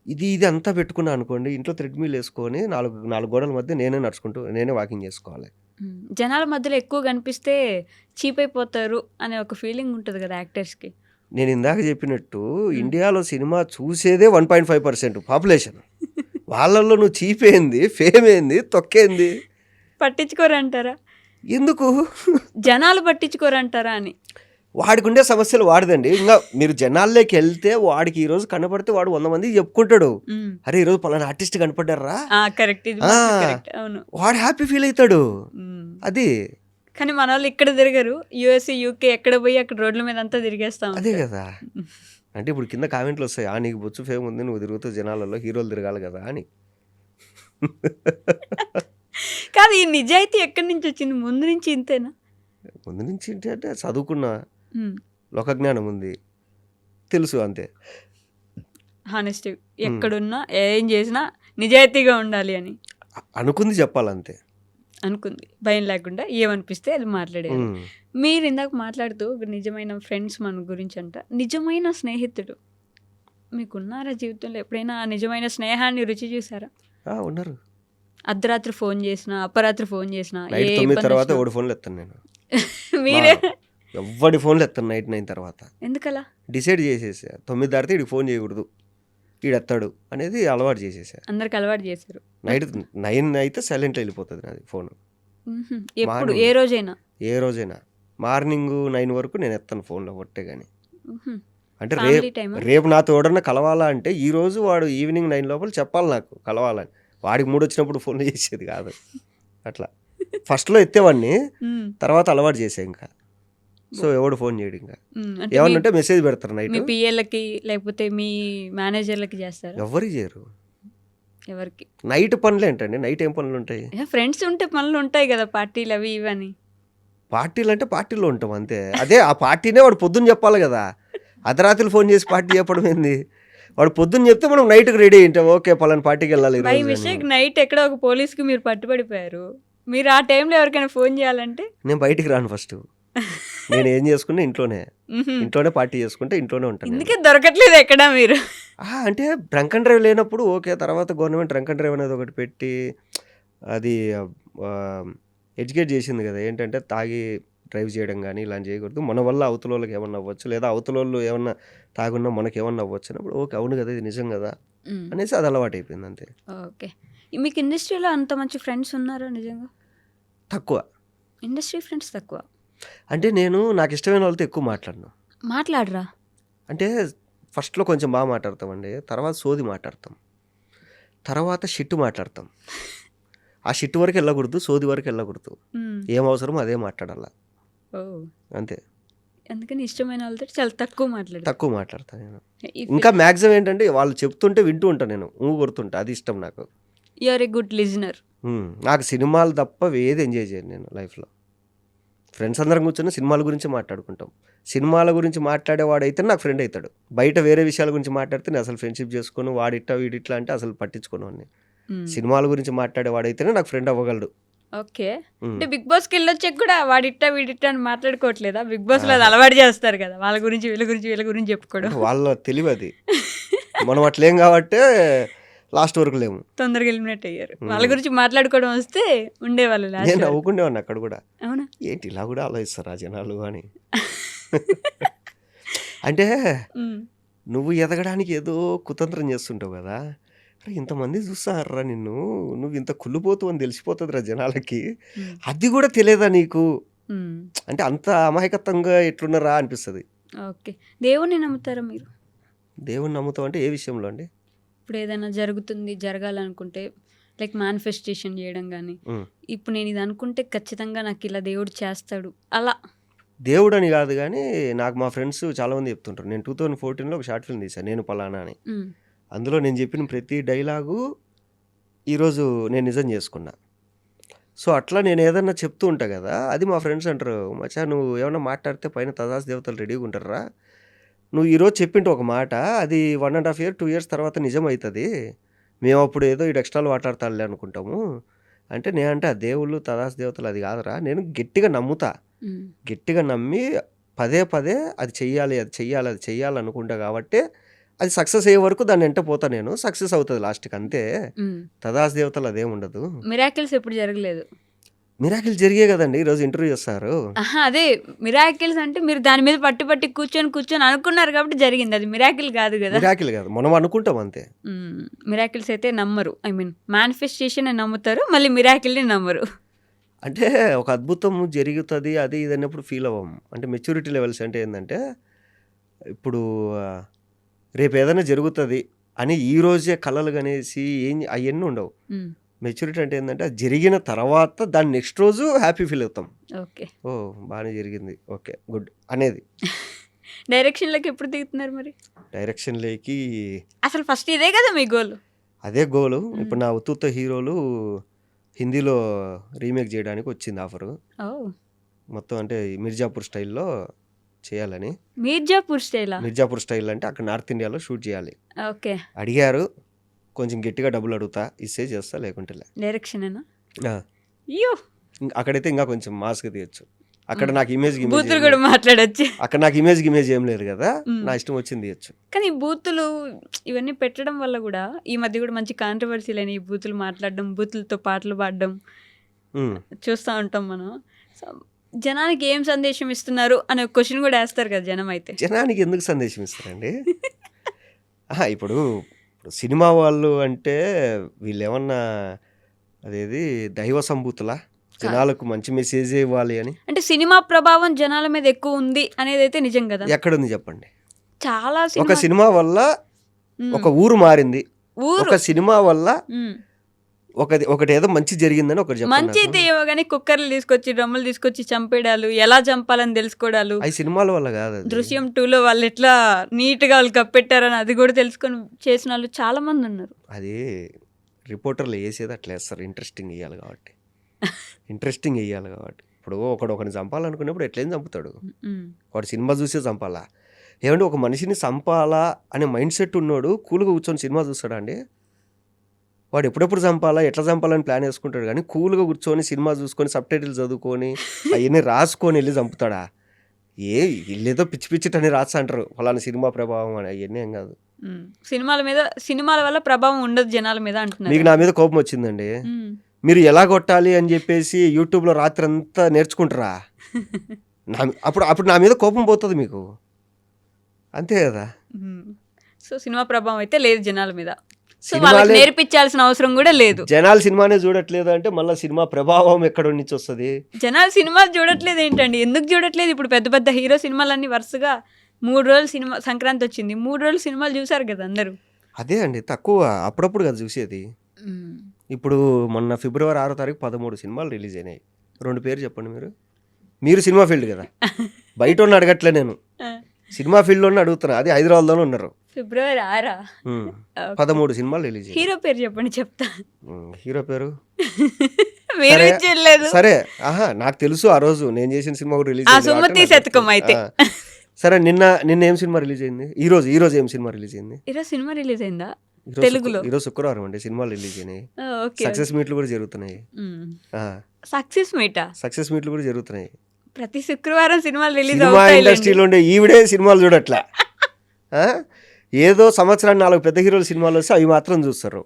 ఇది అంతా పెట్టుకున్నా అనుకోండి, ఇంట్లో థ్రెడ్మిల్ వేసుకొని నాలుగు గోడల మధ్య నేనే వాకింగ్ చేసుకోవాలి. జనాల మధ్యలో ఎక్కువ కనిపిస్తే చీప్ అయిపోతారు అనే ఒక ఫీలింగ్ ఉంటుంది కదా యాక్టర్స్కి. నేను ఇందాక చెప్పినట్టు ఇండియాలో సినిమా చూసేదే 1.5% పాపులేషన్. వాళ్ళల్లో నువ్వు చీప్ ఏంది, ఫేమ్ ఏంది, తొక్కేంది, పట్టించుకోరంటారా? ఎందుకు జనాలు పట్టించుకోరంటారా అని. వాడికి ఉండే సమస్యలు వాడిదండి. ఇంకా మీరు జనాల్లోకి వెళ్తే వాడికి ఈరోజు కనపడితే వాడు 100 మందికి చెప్పుకుంటాడు, అరే ఈరోజు పలానా ఆర్టిస్ట్ కనపడ్డారా, కరెక్ట్. అవును, వాడు హ్యాపీ ఫీల్ అవుతాడు. అది కానీ మన వాళ్ళు ఇక్కడ తిరగరు. యూఎస్ యూకే ఎక్కడ పోయి అక్కడ రోడ్ల మీద అంతా తిరిగేస్తాం. అదే కదా. అంటే ఇప్పుడు కింద కామెంట్లు వస్తాయి, నీకు బొచ్చు ఫేమ్ ఉంది, నువ్వు తిరుగుతూ జనాలలో హీరోలు తిరగాలి కదా అని. కాదు, ఈ నిజాయితీ ఎక్కడి నుంచి వచ్చింది? ముందు నుంచి ఇంతేనా? ముందు నుంచి అంటే చదువుకున్న లోకజ్ఞానం ఉంది, తెలుసు అంతే. హానెస్ట్, ఎక్కడున్నా ఏం చేసినా నిజాయితీగా ఉండాలి అని అనుకుంది చెప్పాలంతే. అనుకుంది భయం లేకుండా ఏమనిపిస్తే అది మాట్లాడేది. మీరు ఇందాక మాట్లాడుతూ ఒక నిజమైన ఫ్రెండ్స్ మన గురించి అంట, నిజమైన స్నేహితుడు మీకున్నారా జీవితంలో? ఎప్పుడైనా నిజమైన స్నేహాన్ని రుచి చూసారా? ఉన్నారు. అర్ధరాత్రి ఫోన్ చేసినా, అపరాత్రి ఫోన్ చేసినా, నైట్ 9 తర్వాత ఎవడి ఫోన్లు ఎత్తాను నేను. మీరే ఎవడి ఫోన్లు ఎత్తాను నైట్ 9 తర్వాత. ఎందుకలా డిసైడ్ చేసేసా, 9 దాటితే వీడికి ఫోన్ చేయకూడదు, వీడు ఎత్తాడు అనేది అలవాటు చేసేసా. అందరికి అలవాటు చేశారు. నైట్ 9 అయితే సైలెంట్ వెళ్ళిపోతుంది నాది ఫోన్. ఎప్పుడు ఏ రోజైనా మార్నింగ్ 9 వరకు నేను ఎత్తాను ఫోన్లో ఒట్టే. కానీ అంటే టైమా? రేపు నాతో ఎవడన్నా కలవాలా అంటే ఈ రోజు వాడు ఈవినింగ్ 9 లోపల చెప్పాలి నాకు కలవాలని. వాడికి మూడు వచ్చినప్పుడు ఫోన్లు చేసేది కాదు. అట్లా ఫస్ట్లో ఎత్తేవాడిని, తర్వాత అలవాటు చేసా. ఇంకా సో ఎవడు ఫోన్ చేయడు. ఇంకా ఏమన్నంటే మెసేజ్ పెడతారు నైట్. మీ పిఎల్కి లేకపోతే మీ మేనేజర్లకి చేస్తారు? ఎవరికి చేయరు. ఎవరికి? నైట్ పనులు ఏంటండి? నైట్ ఏం పనులు ఉంటాయి? ఫ్రెండ్స్ ఉంటే పనులు ఉంటాయి కదా, పార్టీలు అవి ఇవని. పార్టీలు అంటే పార్టీలో ఉంటాం అంతే. అదే ఆ పార్టీనే వాడు పొద్దున్న చెప్పాలి కదా. అర్ధరాత్రులు ఫోన్ చేసి పార్టీ చెప్పడం ఏంది? వాడు పొద్దున్న చెప్తే మనం నైట్కి రెడీ అయింటాం, ఓకే పలానా పార్టీకి వెళ్ళాలి. బై మిస్టేక్ నైట్ ఎక్కడ ఒక పోలీస్కి మీరు పట్టుబడిపోయారు. మీరు ఆ టైంలో ఎవరికైనా ఫోన్ చేయాలంటే నేను బయటికి రాను. ఫస్ట్ నేను ఏం చేసుకున్నా ఇంట్లోనే పార్టీ చేసుకుంటే ఇంట్లోనే ఉంటాను. అందుకే దొరకట్లేదు ఎక్కడ మీరు. అంటే డ్రంక్ అండ్ డ్రైవ్ లేనప్పుడు ఓకే. తర్వాత గవర్నమెంట్ డ్రంక్ అండ్ డ్రైవ్ అనేది ఒకటి పెట్టి అది ఎడ్యుకేట్ చేసింది కదా, ఏంటంటే తాగి డ్రైవ్ చేయడం కానీ ఇలాంటి చేయకూడదు, మన వల్ల అవతల వాళ్ళకి ఏమన్నా అవ్వచ్చు, లేదా అవతల వాళ్ళు ఏమన్నా తాగున్నా మనకి ఏమన్నా అవ్వచ్చు అన్నప్పుడు ఓకే అవును కదా ఇది నిజం కదా అనేసి అది అలవాటు అయిపోయింది అంతే. ఓకే. మీకు ఇండస్ట్రీలో అంత మంచి ఫ్రెండ్స్ ఉన్నారా? నిజంగా తక్కువ. ఇండస్ట్రీ ఫ్రెండ్స్ తక్కువ. అంటే నేను నాకు ఇష్టమైన వాళ్ళతో ఎక్కువ మాట్లాడరా? అంటే ఫస్ట్లో కొంచెం బాగా మాట్లాడతామండి, తర్వాత సోది మాట్లాడతాం, తర్వాత షిట్టు మాట్లాడతాం. ఆ షిట్టు వరకు వెళ్ళకూడదు, సోది వరకు వెళ్ళకూడదు. ఏం అవసరమో అదే మాట్లాడాల అంతే. అందుకని ఇష్టమైన వాళ్ళతో చాలా తక్కువ మాట్లాడతాను నేను. ఇంకా మ్యాక్సిమం ఏంటంటే వాళ్ళు చెప్తుంటే వింటూ ఉంటాను, నేను గుర్తుంటా, అది ఇష్టం నాకు. You are a good listener. నాకు సినిమాలు తప్ప ఏది ఎంజాయ్ చేయను నేను లైఫ్లో. ఫ్రెండ్స్ అందరం కూర్చొని సినిమాల గురించి మాట్లాడుకుంటాం. సినిమాల గురించి మాట్లాడేవాడైతే నాకు ఫ్రెండ్ అవుతాడు. బయట వేరే విషయాల గురించి మాట్లాడితే నేను అసలు ఫ్రెండ్షిప్ చేసుకుని వాడిట్లా వీడిట్లా అంటే అసలు పట్టించుకోను. సినిమాల గురించి మాట్లాడేవాడైతేనే నాకు ఫ్రెండ్ అవ్వగలడు. ఓకే. అంటే బిగ్ బాస్కి వెళ్ళొచ్చాక కూడా వాడిట్టా వీడిట్టా అని మాట్లాడుకోవట్లేదా? బిగ్ బాస్లో అది అలవాటు చేస్తారు కదా, వాళ్ళ గురించి వీళ్ళ గురించి చెప్పుకోవడం. వాళ్ళ తెలివి అది. మనం అట్లేం కాబట్టి లాస్ట్ వరకు లేము, తొందరగా ఎలిమినేట్ అయ్యారు. వాళ్ళ గురించి మాట్లాడుకోవడం వస్తే ఉండేవాళ్ళు. నేను నవ్వుకుండేవాడిని అక్కడ కూడా, అవునా ఏంటి ఇలా కూడా ఆలోచిస్తారు ఆ జనాలు అని. అంటే నువ్వు ఎదగడానికి ఏదో కుతంత్రం చేస్తుంటావు కదా, అరే ఇంతమంది చూస్తారా నిన్ను, నువ్వు ఇంత కుళ్ళిపోతావు అని తెలిసిపోతుందిరా జనాలకి, ఉమ్, అది కూడా తెలియదా నీకు, ఉమ్. అంటే అంత అమాయకత్వంగా ఎట్లున్నారా అనిపిస్తుంది. ఓకే. దేవుణ్ణి నమ్ముతారా మీరు? దేవుని నమ్ముతాం అంటే ఏ విషయంలో అండి? ఇప్పుడు ఏదైనా జరుగుతుంది, జరగాలనుకుంటే లైక్ మేనిఫెస్టేషన్ చేయడం కానీ, ఉమ్. ఇప్పుడు నేను ఇది అనుకుంటే ఖచ్చితంగా నాకు ఇలా దేవుడు చేస్తాడు అలా. దేవుడు అని కాదు కానీ నాకు మా ఫ్రెండ్స్ చాలామంది చెప్తుంటారు. నేను 2014లో ఒక షార్ట్ ఫిల్మ్ తీశాను, నేను పలానా అని. ఉమ్, అందులో నేను చెప్పిన ప్రతి డైలాగు ఈరోజు నేను నిజం చేసుకున్నా. సో అట్లా నేను ఏదన్నా చెప్తూ ఉంటా కదా, అది మా ఫ్రెండ్స్ అంటారు, మచ్చా నువ్వు ఏమన్నా మాట్లాడితే పైన తదాస్ దేవతలు రెడీగా ఉంటారా, నువ్వు ఈరోజు చెప్పింటే ఒక మాట అది 1.5 year 2 years తర్వాత నిజం అవుతుంది, మేము అప్పుడు ఏదో ఈ ఎక్స్ట్రాలు మాట్లాడతానులే అనుకుంటాము అంటే, నేనంటే ఆ దేవుళ్ళు తదాస్ దేవతలు అది కాదురా, నేను గట్టిగా నమ్ముతా, ఉమ్, గట్టిగా నమ్మి పదే పదే అది చెయ్యాలి అది చెయ్యాలి అది చెయ్యాలి అనుకుంటా కాబట్టి అది సక్సెస్ అయ్యే వరకు దాన్ని వెంట పోతా, నేను సక్సెస్ అవుతుంది లాస్ట్కి అంతే. ఉమ్. తదాస్ దేవతలు అదేముండదు. మిరాకిల్స్ ఎప్పుడు జరగలేదు. మిరాకిల్ జరిగే కదండి ఈరోజు ఇంటర్వ్యూ చేస్తారు. ఆహా, అదే మిరాకిల్స్ అంటే మీరు దాని మీద పట్టి కూర్చొని అనుకున్నారు కాబట్టి జరిగింది, అది మిరాకిల్ కాదు కదా. మిరాకిల్ కాదు, మనం అనుకుంటాం అంతే. మిరాకిల్స్ అయితే నమ్మరు, ఐ మీన్ మేనిఫెస్టేషన్ నమ్ముతారు, మళ్ళీ మిరాకిల్ని నమ్మరు. అంటే ఒక అద్భుతం జరుగుతుంది అది ఇది అన్నప్పుడు ఫీల్ అవ్వం. అంటే మెచ్యూరిటీ లెవెల్స్ అంటే ఏంటంటే, ఇప్పుడు రేపు ఏదైనా జరుగుతుంది అని ఈ రోజే కలలు కనేసి అవన్నీ ఉండవు. ఉమ్, మెచ్యూరిటీ అంటే ఏంటంటే, అది జరిగిన తర్వాత దాన్ని నెక్స్ట్ రోజు హ్యాపీ ఫీల్ అవుతాం. ఓకే. ఓ బాగానే జరిగింది, ఓకే గుడ్ అనేది. డైరెక్షన్లోకి ఎప్పుడు దిగుతున్నారు మరి? డైరెక్షన్లోకి అసలు ఫస్ట్ ఇదే కదా మీ గోల్? అదే గోలు. ఇప్పుడు నా ఉత్తుత్త హీరోలు హిందీలో రీమేక్ చేయడానికి వచ్చింది ఆఫరు. ఓ, మొత్తం అంటే మిర్జాపూర్ స్టైల్లో చేయాలని. మీర్జాపూర్ స్టైలా? మిర్జాపూర్ స్టైల్ అంటే అక్కడ నార్త్ ఇండియాలో షూట్ చేయాలి. ఓకే. అడిగారు, కొంచెం గట్టిగా డబ్బులు అడుగుతా, ఇస్తే చేస్తా, లేకుంటే లే. డైరెక్షనేనా? ఆ, అయ్యో, అక్కడైతే ఇంకా కొంచెం మాస్గా తీయచ్చు. అక్కడ నాకు ఇమేజ్ బూతులు కూడా మాట్లాడొచ్చు. అక్కడ నాకు ఇమేజ్ ఏం లేదు కదా, నా ఇష్టం వచ్చింది తీయచ్చు. కానీ బూతులు ఇవన్నీ పెట్టడం వల్ల కూడా ఈ మధ్య కూడా మంచి కాంట్రవర్సీలు అయినాయి. ఈ బూతులు మాట్లాడడం, బూతులతో పాటలు పాడడం చూస్తూ ఉంటాం మనం. సో జనానికి ఏం సందేశం ఇస్తున్నారు అనే క్వశ్చన్ కూడా వేస్తారు కదా జనం. అయితే జనానికి ఎందుకు సందేశం ఇస్తారండి? ఇప్పుడు సినిమా వాళ్ళు అంటే వీళ్ళు ఏమన్నా అదేది దైవ సంభూతులా, జనాలకు మంచి మెసేజ్ ఇవ్వాలి అని? అంటే సినిమా ప్రభావం జనాల మీద ఎక్కువ ఉంది అనేది అయితే నిజం కదా. ఎక్కడుంది చెప్పండి? చాలా ఒక సినిమా వల్ల ఒక ఊరు మారింది, ఒక సినిమా వల్ల ఒకటి ఏదో మంచి జరిగిందని ఒకటి చెప్పండి. మంచి అయితే ఏవో కానీ కుక్కర్లు తీసుకొచ్చి డ్రమ్ములు తీసుకొచ్చి చంపేడాలు, ఎలా చంపాలని తెలుసుకోవడాలు, అవి సినిమాల వల్ల కాదు. దృశ్యం 2లో వాళ్ళు ఎట్లా నీట్గా వాళ్ళు కప్పెట్టారని అది కూడా తెలుసుకొని చేసిన వాళ్ళు చాలా మంది ఉన్నారు. అది రిపోర్టర్లు వేసేది అట్లా వేస్తారు, ఇంట్రెస్టింగ్ వేయాలి కాబట్టి. ఇప్పుడు ఒకరిని చంపాలనుకున్నప్పుడు ఎట్లయినా చంపుతాడు, వాడు సినిమా చూసే చంపాలా? ఏమంటే ఒక మనిషిని చంపాలా అనే మైండ్ సెట్ ఉన్నోడు కూల్గా కూర్చొని సినిమా చూస్తాడా అండి? వాడు ఎప్పుడెప్పుడు చంపాలా ఎట్లా చంపాలని ప్లాన్ వేసుకుంటాడు, కానీ కూల్గా కూర్చొని సినిమా చూసుకొని సబ్ టైటిల్ చదువుకొని అవన్నీ రాసుకొని వెళ్ళి చంపుతాడా? వీళ్ళేదో పిచ్చి రాస్తా అంటారు ఫలానా సినిమా ప్రభావం అని, అవన్నీ ఏం కాదు. సినిమాల వల్ల ప్రభావం ఉండదు జనాల మీద అంటున్నారు. మీకు నా మీద కోపం వచ్చిందండి, మీరు ఎలా కొట్టాలి అని చెప్పేసి యూట్యూబ్లో రాత్రి అంతా నేర్చుకుంటారా? అప్పుడు నా మీద కోపం పోతుంది మీకు, అంతే కదా. సో సినిమా ప్రభావం అయితే లేదు జనాల మీద, సో వాళ్ళకి నేర్పించాల్సిన అవసరం కూడా లేదు. జనాలు సినిమానే చూడట్లేదు అంటే మళ్ళీ సినిమా ప్రభావం ఎక్కడ నుంచి వస్తుంది? జనాలు సినిమా చూడట్లేదు ఏంటండి? ఎందుకు చూడట్లేదు? ఇప్పుడు పెద్ద పెద్ద హీరో సినిమాలన్నీ వరుసగా 3 రోజులు సినిమా, సంక్రాంతి వచ్చింది 3 రోజులు సినిమాలు చూసారు కదా అందరూ. అదే అండి, తక్కువ అప్పుడప్పుడు కదా చూసేది. ఇప్పుడు మొన్న February 6వ తారీఖు 13 సినిమాలు రిలీజ్ అయినాయి. 2 పేరు చెప్పండి. మీరు సినిమా ఫీల్డ్ కదా, బయట ఉన్న అడగట్లే, నేను సినిమా ఫీల్డ్లోనే అడుగుతున్నా. అది హైదరాబాద్లోనే ఉన్నారు. February 6 13 సినిమాలు రిలీజ్. హీరో పేరు చెప్పండి, చెప్తా. హీరో పేరు సరే, నాకు తెలుసు, ఆ రోజు నేను చేసిన సినిమా కూడా రిలీజ్ అయితే. సరే, నిన్న ఏం సినిమా రిలీజ్ అయింది? ఈ రోజు ఏం సినిమా రిలీజ్ అయింది? ఈరోజు సినిమా రిలీజ్ అయిందా తెలుగులో? ఈరోజు శుక్రవారం అండి, సినిమాలు రిలీజ్ అయినాయి. సక్సెస్ మీట్లు కూడా జరుగుతున్నాయి. సక్సెస్ మీట్లు కూడా జరుగుతున్నాయి. ప్రతి శుక్రవారం సినిమాలు రిలీజ్ సినిమా ఇండస్ట్రీలో ఉండే ఈవిడే సినిమాలు చూడట్లా. ఏదో సంవత్సరానికి 4 పెద్ద హీరోల సినిమాలు వస్తే అవి మాత్రం చూస్తారు.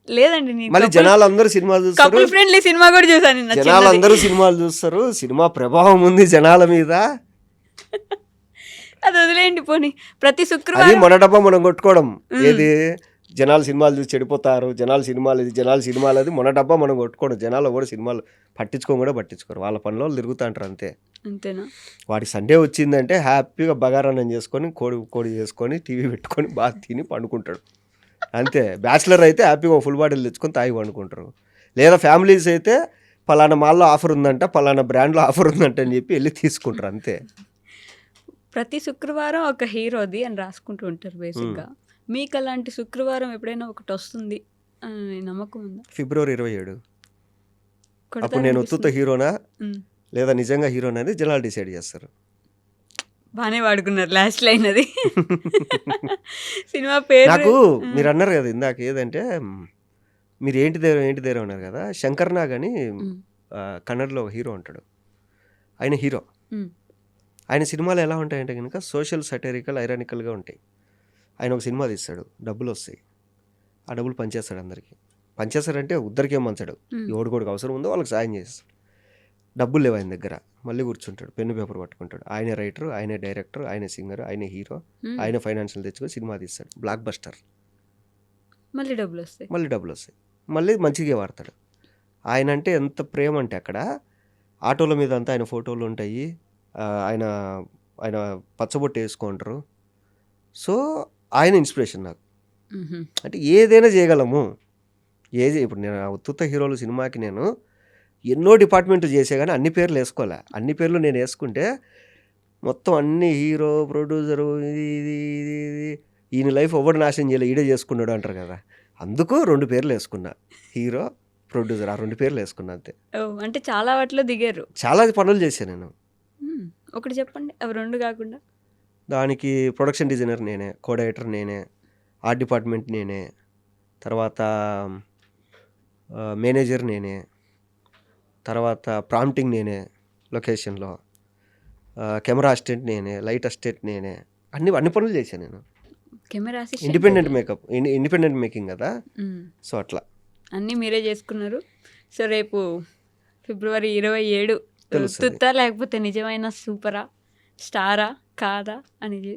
లేదండి, మళ్ళీ జనాలు అందరూ సినిమాలు చూస్తారు. ఫ్రెండ్లీ సినిమా కూడా చూసాను. జనాలు అందరూ సినిమాలు చూస్తారు. సినిమా ప్రభావం ఉంది జనాల మీద. అది వదిలేయండి పోనీ. ప్రతి శుక్రవారం మన డబ్బా మనం కొట్టుకోవడం. ఏది జనాలు సినిమాలు చూసి చెడిపోతారు, జనాలు సినిమాలు అది మన డబ్బా మనం కొట్టుకోవడం. జనాలు కూడా సినిమాలు పట్టించుకోరు, వాళ్ళ పనిలో వాళ్ళు తిరుగుతూ అంటారు అంతే. అంతేనా? వాడికి సండే వచ్చిందంటే హ్యాపీగా బగారాన్నం చేసుకొని కోడి చేసుకొని టీవీ పెట్టుకొని బాగా తిని పండుకుంటాడు అంతే. బ్యాచిలర్ అయితే హ్యాపీగా ఫుల్ బాటిల్ తెచ్చుకొని తాగి పండుకుంటారు. లేదా ఫ్యామిలీస్ అయితే పలానా మాల్లో ఆఫర్ ఉందంట, పలానా బ్రాండ్లో ఆఫర్ ఉందంట అని చెప్పి వెళ్ళి తీసుకుంటారు అంతే. ప్రతి శుక్రవారం ఒక హీరోది అని రాసుకుంటూ ఉంటారు బేసిక్గా. మీకు అలాంటి శుక్రవారం ఎప్పుడైనా ఒకటి వస్తుంది అని నమ్మకం ఉందా? ఫిబ్రవరి 27 కొడతారు అప్పుడు నేను అనిపిస్తుంది. ఉత్తుత హీరోనా ఉమ్. లేదా నిజంగా హీరోనా అనేది జనాలు డిసైడ్ చేస్తారు. బాగానే వాడుకున్నారు లాస్ట్ లైన్ అది. సినిమా పేరు నాకు మీరు అన్నారు కదా ఇందాక ఏదంటే మీరు ఏంటి దేరం అన్నారు కదా. శంకర్ నాగ్ అని కన్నడలో ఒక హీరో ఉంటాడు. ఆయన హీరో. ఆయన సినిమాలు ఎలా ఉంటాయంటే కనుక సోషల్ సటరికల్ ఐరానికల్గా ఉంటాయి. ఆయన ఒక సినిమా తీస్తాడు, డబ్బులు వస్తాయి, ఆ డబ్బులు పనిచేస్తాడు అందరికీ. పనిచేస్తాడంటే ఉద్దరికేం మంచాడు, ఎవడికోడికి అవసరం ఉందో వాళ్ళకి సాయం చేస్తాడు. డబ్బులు లేవు ఆయన దగ్గర, మళ్ళీ కూర్చుంటాడు, పెన్ను పేపర్ పట్టుకుంటాడు. ఆయనే రైటర్, ఆయనే డైరెక్టర్, ఆయనే సింగర్, ఆయనే హీరో, ఆయన ఫైనాన్షియల్ తెచ్చుకొని సినిమా తీస్తాడు, బ్లాక్ బస్టర్. మళ్ళీ డబ్బులు వస్తాయి, మళ్ళీ మంచిగా వాడతాడు. ఆయన అంటే ఎంత ప్రేమ అంటే అక్కడ ఆటోల మీద అంతా ఆయన ఫోటోలు ఉంటాయి. ఆయన ఆయన పచ్చబొట్టు వేసుకుంటారు. సో ఆయన ఇన్స్పిరేషన్ నాకు. అంటే ఏదైనా చేయగలము. ఇప్పుడు నేను ఉత్తుత హీరోలు సినిమాకి నేను ఎన్నో డిపార్ట్మెంట్లు చేసే కానీ అన్ని పేర్లు వేసుకోలే. అన్ని పేర్లు నేను వేసుకుంటే మొత్తం అన్ని హీరో, ప్రొడ్యూసరు, ఇది ఈయన లైఫ్ ఎవరు నాశనం చేయలే, ఈడే చేసుకున్నాడు అంటారు కదా. అందుకు 2 పేర్లు వేసుకున్నా, హీరో, ప్రొడ్యూసర్. ఆ 2 పేర్లు వేసుకున్నా అంతే. అంటే చాలా వాటిలో దిగారు. చాలా పనులు చేశాను నేను. ఒకటి చెప్పండి అవి 2 కాకుండా. దానికి ప్రొడక్షన్ డిజైనర్ నేనే, కో డైరెక్టర్ నేనే, ఆర్ట్ డిపార్ట్మెంట్ నేనే, తర్వాత మేనేజర్ నేనే, తర్వాత ప్రాంప్టింగ్ నేనే, లొకేషన్లో కెమెరా అసిస్టెంట్ నేనే, లైట్ అసిస్టెంట్ నేనే. అన్ని పనులు చేశాను నేను. కెమెరా ఇండిపెండెంట్ మేకింగ్ కదా. సో అట్లా అన్నీ మీరే చేసుకున్నారు. సో రేపు ఫిబ్రవరి 27 తెలుస్తుంది. ఉత్తుత్తా లేకపోతే నిజమైన సూపరా, స్టారా కాదా అనేది